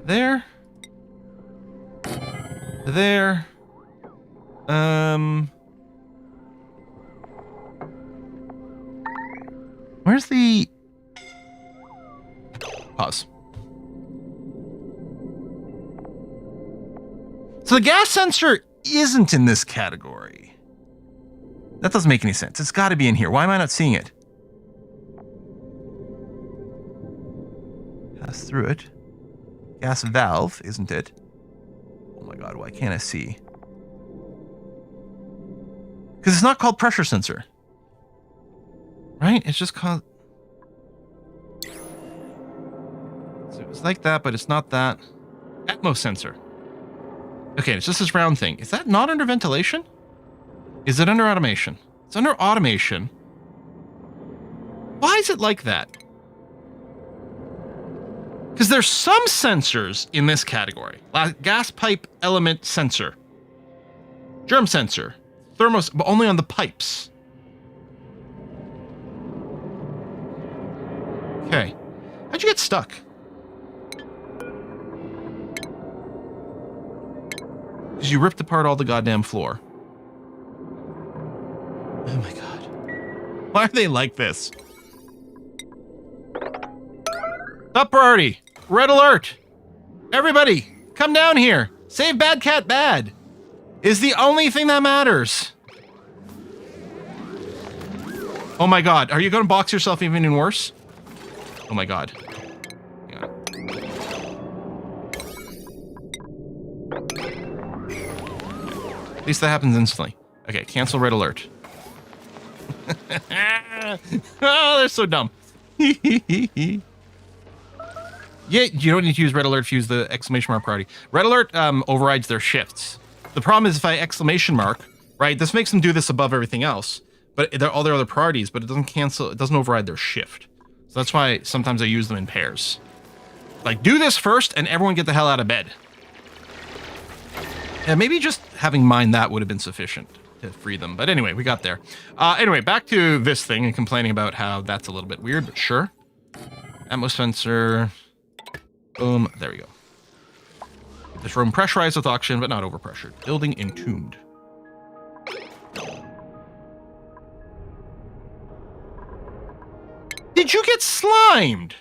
There. There. Where's the... Pause. So the gas sensor isn't in this category. That doesn't make any sense. It's got to be in here. Why am I not seeing it? Pass through it. Gas valve, isn't it? Oh my god, why can't I see? Because it's not called pressure sensor. Right? It's just called... So it's like that, but it's not that. Atmos sensor. Okay, it's just this round thing. Is that not under ventilation? Is it under automation? It's under automation. Why is it like that? Because there's some sensors in this category. Gas pipe element sensor. Germ sensor. thermos, but only on the pipes. Okay. How'd you get stuck? Because you ripped apart all the goddamn floor. Oh my god. Why are they like this? Top priority. Red alert. Everybody, come down here. Save Bad Cat Bad. Is the only thing that matters. Oh my god. Are you going to box yourself even worse? Oh my god. Yeah. At least that happens instantly. Okay, cancel red alert. Oh, they're so dumb. Yeah, you don't need to use red alert if you use the exclamation mark priority. Red alert overrides their shifts. The problem is if I exclamation mark, right, this makes them do this above everything else, but they're all their other priorities, but it doesn't cancel, it doesn't override their shift. So that's why sometimes I use them in pairs. Like, do this first and everyone get the hell out of bed. Yeah, maybe just having mined that would have been sufficient to free them. But anyway, we got there. Anyway, back to this thing and complaining about how that's a little bit weird, but sure. Atmo sensor. Boom. There we go. This room pressurized with oxygen, but not overpressured. Building entombed. Did you get slimed?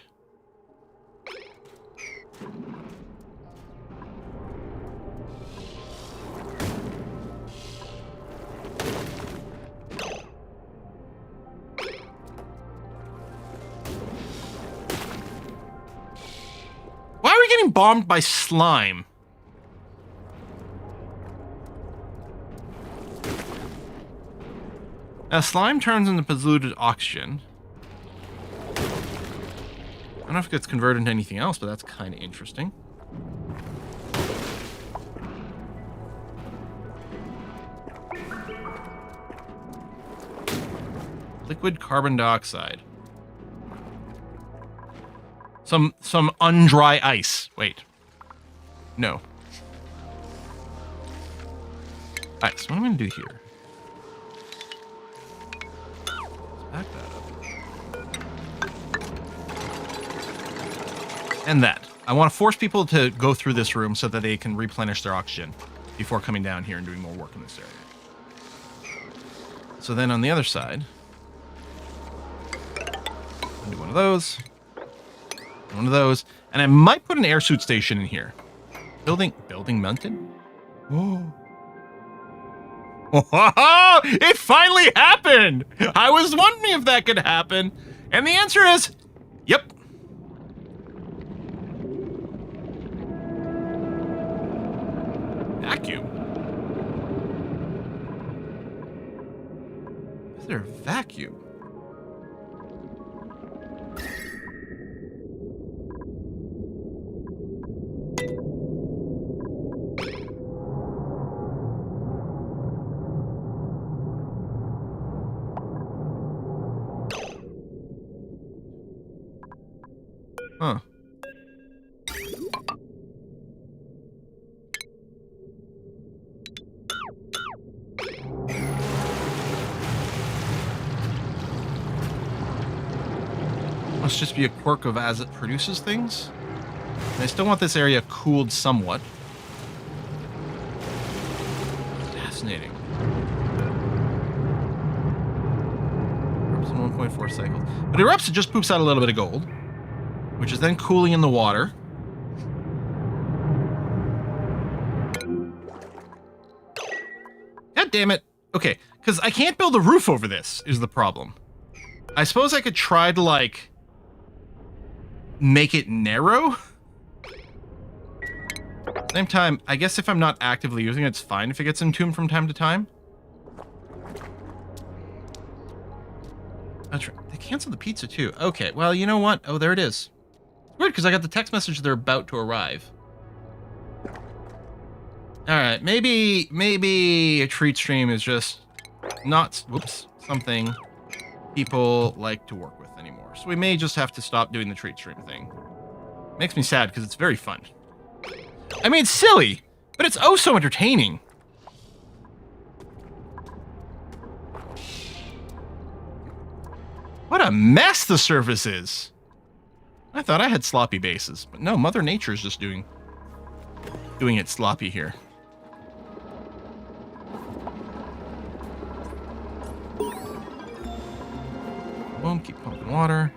Why are we getting bombed by slime? Now, slime turns into polluted oxygen. I don't know if it gets converted into anything else, but that's kind of interesting. Liquid carbon dioxide. Some undry ice. Wait. No. Alright, so what I'm going to do here. Let's back that up. And that. I want to force people to go through this room so that they can replenish their oxygen before coming down here and doing more work in this area. So then on the other side, I'll do one of those. One of those. And I might put an air suit station in here. Building mounted? Oh. Oh, it finally happened! I was wondering if that could happen. And the answer is, yep. Vacuum? Is there a vacuum? Huh. Must just be a quirk of as it produces things. And I still want this area cooled somewhat. Fascinating. Erupts in 1.4 cycles. But it erupts, it just poops out a little bit of gold, which is then cooling in the water. God damn it. Okay, because I can't build a roof over this is the problem. I suppose I could try to, like, make it narrow. Same time, I guess if I'm not actively using it, it's fine if it gets entombed from time to time. That's right. They canceled the pizza too. Okay, well, you know what? Oh, there it is. Weird, because I got the text message they're about to arrive. Alright, maybe a treat stream is just not, whoops, something people like to work with anymore. So we may just have to stop doing the treat stream thing. Makes me sad, because it's very fun. I mean, it's silly, but it's oh so entertaining. What a mess the surface is. I thought I had sloppy bases, but no, Mother Nature is just doing it sloppy here. Boom, keep pumping water.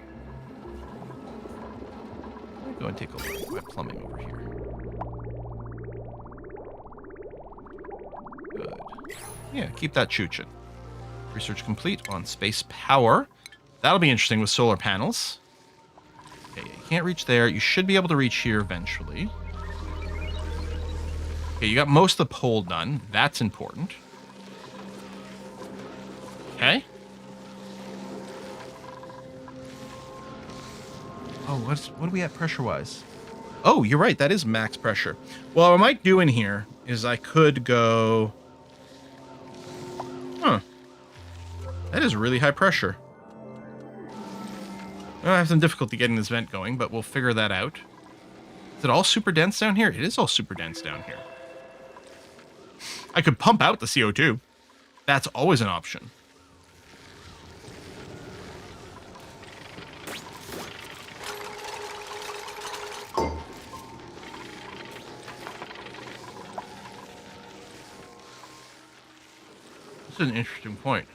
Let me go and take a look at my plumbing over here. Good. Yeah, keep that chooching. Research complete on space power. That'll be interesting with solar panels. Okay, you can't reach there. You should be able to reach here eventually. Okay, you got most of the pole done. That's important. Okay. Oh, what are we at pressure-wise? Oh, you're right. That is max pressure. Well, what I might do in here is I could go... Huh. That is really high pressure. I have some difficulty getting this vent going, but we'll figure that out. Is it all super dense down here? It is all super dense down here. I could pump out the CO2. That's always an option. This is an interesting point.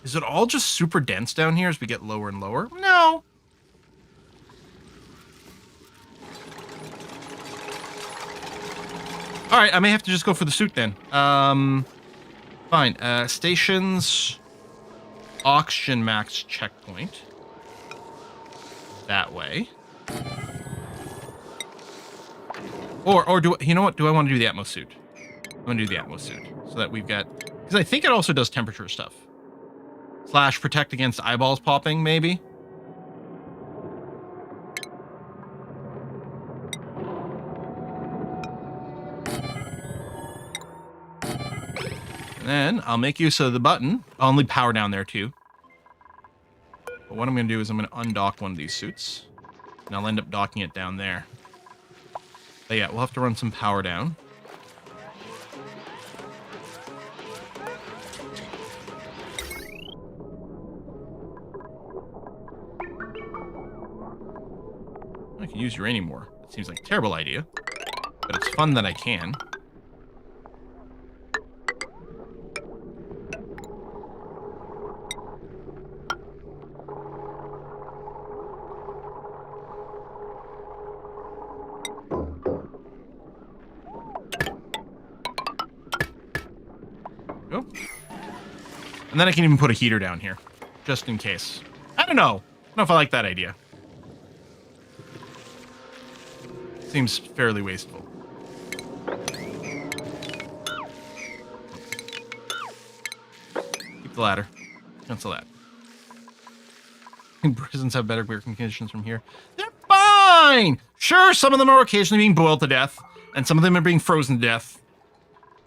Is it all just super dense down here as we get lower and lower? No. All right, I may have to just go for the suit then. Fine. Stations, oxygen max checkpoint. That way. Or do you know what? Do I want to do the Atmos suit? I want to do the Atmos suit so that we've got, because I think it also does temperature stuff. / protect against eyeballs popping, maybe. And then I'll make use of the button. I'll only power down there too. But what I'm going to do is I'm going to undock one of these suits. And I'll end up docking it down there. But yeah, we'll have to run some power down. I can use uranium ore. It seems like a terrible idea, but it's fun that I can. Go. And then I can even put a heater down here, just in case. I don't know. I don't know if I like that idea. Seems fairly wasteful. Keep the ladder. Cancel that. Prisons have better working conditions from here. They're fine! Sure, some of them are occasionally being boiled to death, and some of them are being frozen to death.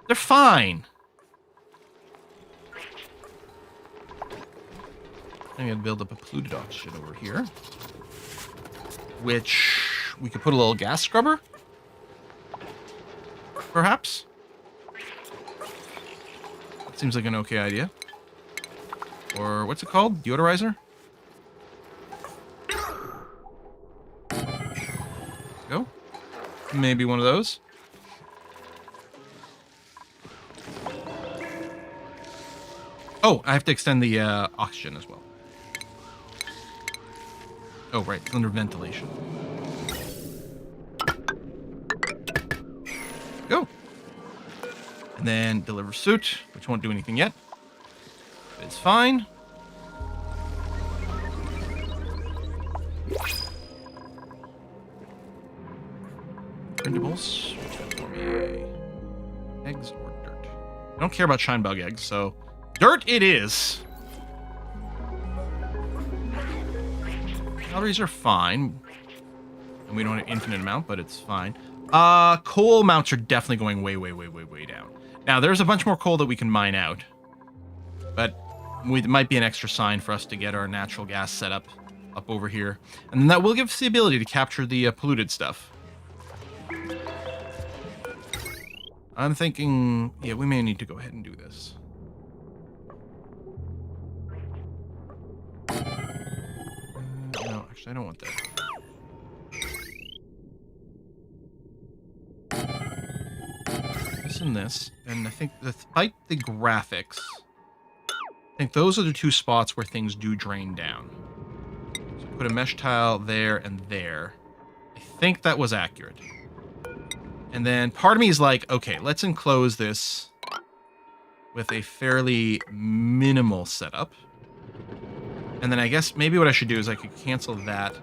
They're fine. I'm going to build up a polluted oxygen over here. Which... we could put a little gas scrubber? Perhaps? That seems like an okay idea. Or what's it called? Deodorizer? Go. Maybe one of those. Oh, I have to extend the oxygen as well. Oh, right. It's under ventilation. Go. And then deliver suit, which won't do anything yet. But it's fine. Printables. Eggs or dirt? I don't care about shine bug eggs, so dirt it is. Calories are fine. And we don't have an infinite amount, but it's fine. Coal amounts are definitely going way, way, way, way, way down. Now, there's a bunch more coal that we can mine out. But it might be an extra sign for us to get our natural gas set up over here. And that will give us the ability to capture the polluted stuff. I'm thinking, yeah, we may need to go ahead and do this. Actually, I don't want that. This and this. And I think despite the graphics, I think those are the two spots where things do drain down. So put a mesh tile there and there. I think that was accurate. And then part of me is like, okay, let's enclose this with a fairly minimal setup. And then I guess maybe what I should do is I could cancel that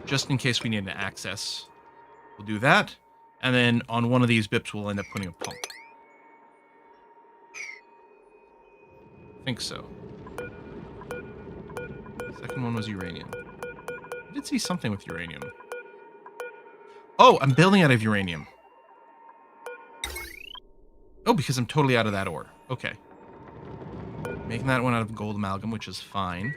just in case we need an access. We'll do that. And then on one of these bips, we'll end up putting a pump. I think so. Second one was uranium. I did see something with uranium. Oh, I'm building out of uranium. Oh, because I'm totally out of that ore. Okay. Making that one out of gold amalgam, which is fine.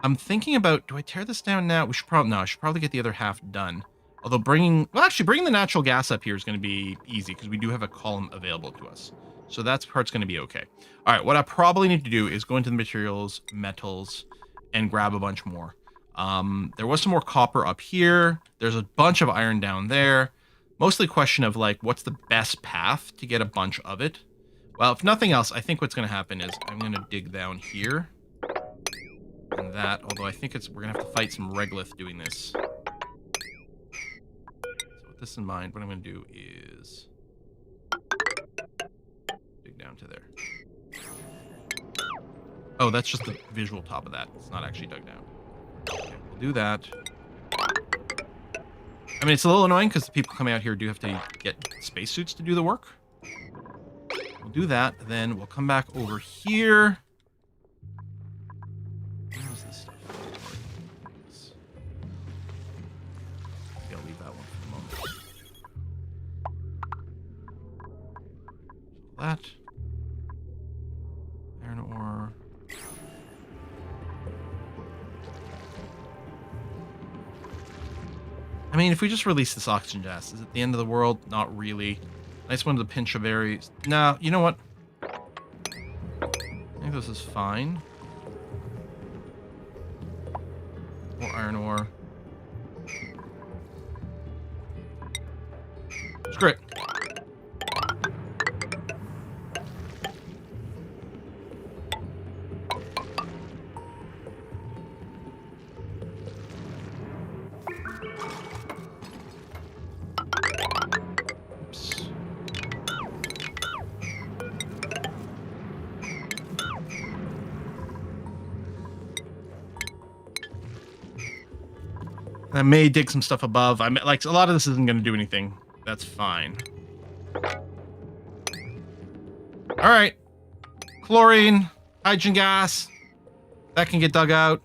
I'm thinking about, do I tear this down now? We should probably, no, I should probably get the other half done. Although bringing the natural gas up here is going to be easy because we do have a column available to us. So that part's going to be okay. All right, what I probably need to do is go into the materials, metals, and grab a bunch more. There was some more copper up here. There's a bunch of iron down there. Mostly a question of, like, what's the best path to get a bunch of it? Well, if nothing else, I think what's going to happen is I'm going to dig down here. And that, although I think we're going to have to fight some regolith doing this. So with this in mind, what I'm going to do is dig down to there. Oh, that's just the visual top of that. It's not actually dug down. Okay, we'll do that. I mean, it's a little annoying because the people coming out here do have to get spacesuits to do the work. We'll do that, then we'll come back over here. Where's this stuff? Okay, I'll leave that one for the moment. That. Iron ore. I mean, if we just release this oxygen gas, is it the end of the world? Not really. Nice one to pinch of berries. No, you know what? I think this is fine. More iron ore. Screw it. I may dig some stuff above. Like, a lot of this isn't going to do anything. That's fine. All right. Chlorine, hydrogen gas. That can get dug out.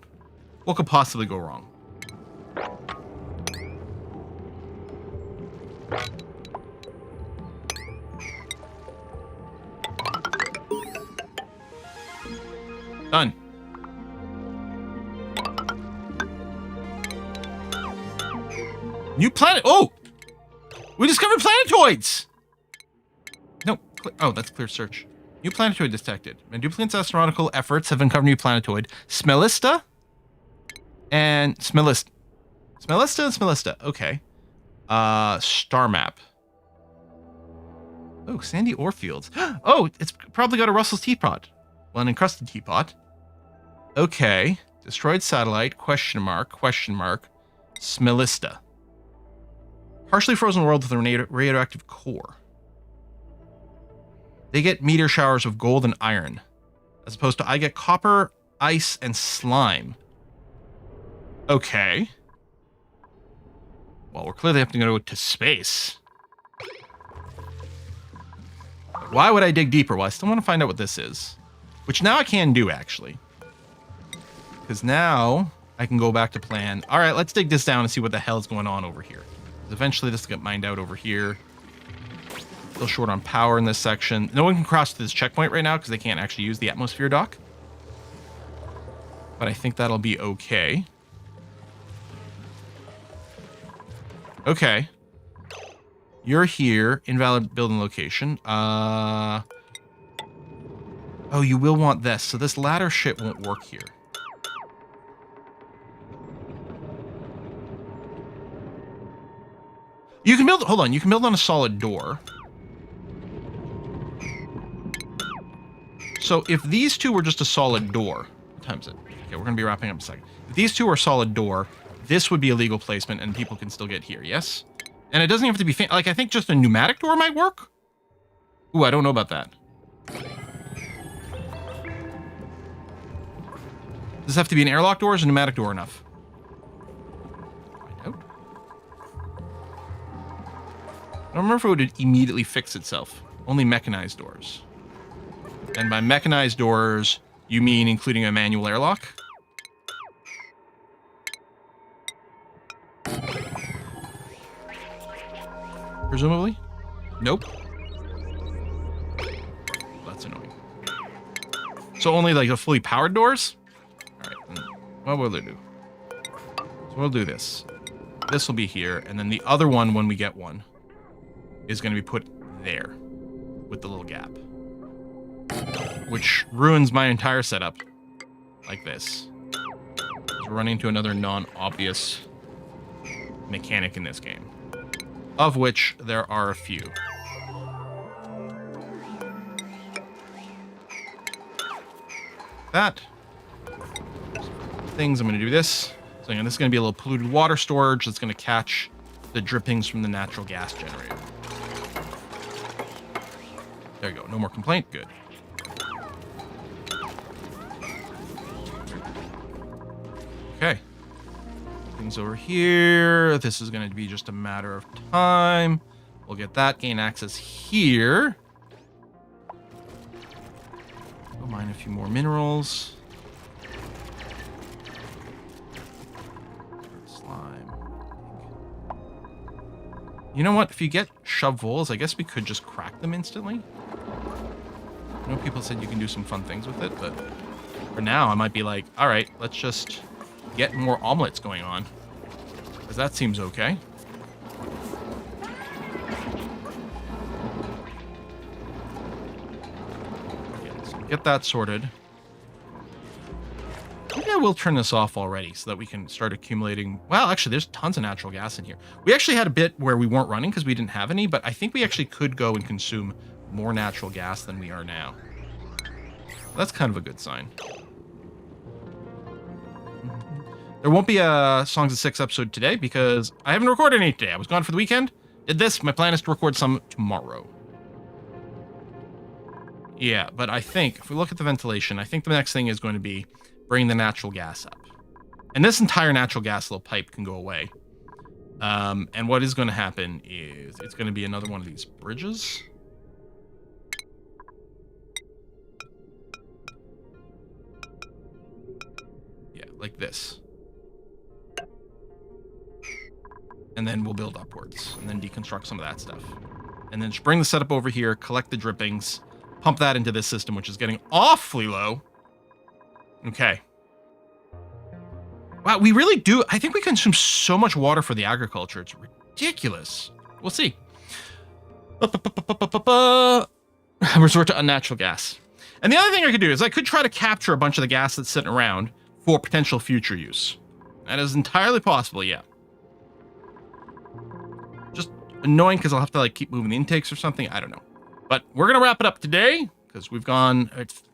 What could possibly go wrong? Done. New planet. Oh! We discovered planetoids! No. Oh, that's clear search. New planetoid detected. Manduplin's astronautical efforts have uncovered new planetoid. Smellista? And Smellista. Smellista and Smellista. Okay. Star map. Oh, sandy ore fields. Oh, it's probably got a Russell's teapot. Well, an encrusted teapot. Okay. Destroyed satellite, question mark, Smellista. Partially frozen world with a radioactive core. They get meteor showers of gold and iron. As opposed to I get copper, ice, and slime. Okay. Well, we're clearly having to go to space. Why would I dig deeper? Well, I still want to find out what this is. Which now I can do, actually. Because now I can go back to plan. All right, let's dig this down and see what the hell's going on over here. Eventually this will get mined out over here. Still short on power in this section. No one can cross to this checkpoint right now because they can't actually use the atmosphere dock. But I think that'll be okay. Okay. You're here. Invalid building location. Oh, you will want this. So this ladder shit won't work here. You can build, hold on, you can build on a solid door. So if these two were just a solid door, what time is it? Okay, we're going to be wrapping up in a second. If these two are solid door, this would be a legal placement and people can still get here, yes? And it doesn't have to be, like, I think just a pneumatic door might work? Ooh, I don't know about that. Does this have to be an airlock door or is a pneumatic door enough? Find out. I don't remember if it would immediately fix itself. Only mechanized doors. And by mechanized doors, you mean including a manual airlock? Presumably? Nope. That's annoying. So only like the fully powered doors? Alright, what will it do? So we'll do this. This will be here, and then the other one, when we get one, is going to be put there with the little gap. Which ruins my entire setup. Like this. We're running into another non-obvious mechanic in this game. Of which there are a few. That. Things, I'm going to do this. So again, this is going to be a little polluted water storage that's going to catch the drippings from the natural gas generator. There you go. No more complaint. Good. Okay. Things over here. This is going to be just a matter of time. We'll get that. Gain access here. Go mine a few more minerals. Slime. You know what? If you get shovels, I guess we could just crack them instantly. I know people said you can do some fun things with it, but for now, I might be like, all right, let's just get more omelets going on. Because that seems okay. Okay, so get that sorted. Maybe I will turn this off already so that we can start accumulating. Well, actually, there's tons of natural gas in here. We actually had a bit where we weren't running because we didn't have any, but I think we actually could go and consume more natural gas than we are now. That's kind of a good sign. There won't be a Songs of Six episode today because I haven't recorded any today. I was gone for the weekend. Did this. My plan is to record some tomorrow. Yeah, but I think if we look at the ventilation, I think the next thing is going to be bring the natural gas up. And this entire natural gas little pipe can go away. And what is going to happen is it's going to be another one of these bridges. Yeah, like this. And then we'll build upwards and then deconstruct some of that stuff. And then just bring the setup over here, collect the drippings, pump that into this system, which is getting awfully low. Okay. Wow, we really do. I think we consume so much water for the agriculture. It's ridiculous. We'll see. Resort to unnatural gas. And the other thing I could do is I could try to capture a bunch of the gas that's sitting around for potential future use. That is entirely possible, yeah. Just annoying because I'll have to like keep moving the intakes or something. I don't know. But we're going to wrap it up today because we've gone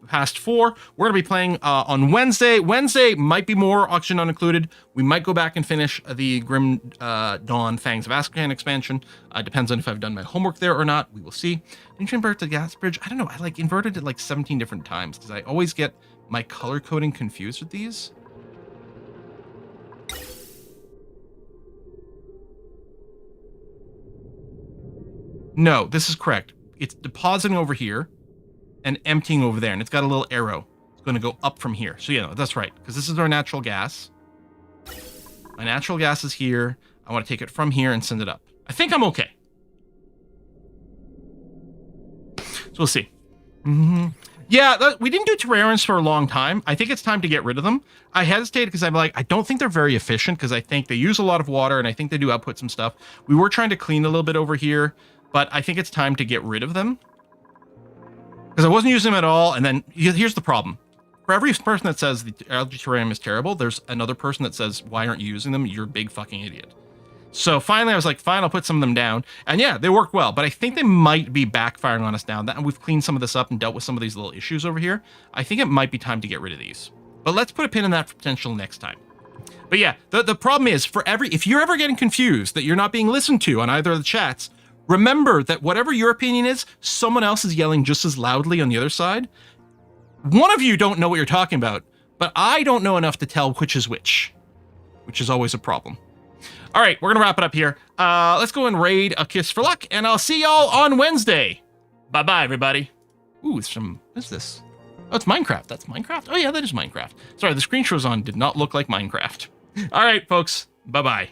past 4. We're going to be playing on Wednesday. Wednesday might be more Oxygen Not Included. We might go back and finish the Grim Dawn Fangs of Azkaban expansion. Depends on if I've done my homework there or not. We will see. Didn't you invert the gas bridge? I don't know. I like inverted it like 17 different times because I always get my color coding confused with these. No, this is correct. It's depositing over here and emptying over there. And it's got a little arrow. It's going to go up from here. So yeah, no, that's right. Because this is our natural gas. My natural gas is here. I want to take it from here and send it up. I think I'm okay. So we'll see. Yeah, we didn't do Terrarians for a long time. I think it's time to get rid of them. I hesitated because I'm like, I don't think they're very efficient because I think they use a lot of water and I think they do output some stuff. We were trying to clean a little bit over here, but I think it's time to get rid of them. Because I wasn't using them at all, and then here's the problem. For every person that says the algae terrarium is terrible, there's another person that says, why aren't you using them? You're a big fucking idiot. So finally, I was like, fine, I'll put some of them down. And yeah, they worked well, but I think they might be backfiring on us now. That we've cleaned some of this up and dealt with some of these little issues over here. I think it might be time to get rid of these. But let's put a pin in that for potential next time. But yeah, the problem is, if you're ever getting confused that you're not being listened to on either of the chats, remember that whatever your opinion is, someone else is yelling just as loudly on the other side. One of you don't know what you're talking about, but I don't know enough to tell which is which is always a problem. All right, we're going to wrap it up here. Let's go and raid A Kiss for Luck, and I'll see y'all on Wednesday. Bye-bye, everybody. Ooh, what's this? Oh, it's Minecraft. That's Minecraft? Oh, yeah, that is Minecraft. Sorry, the screen shows on did not look like Minecraft. All right, folks. Bye-bye.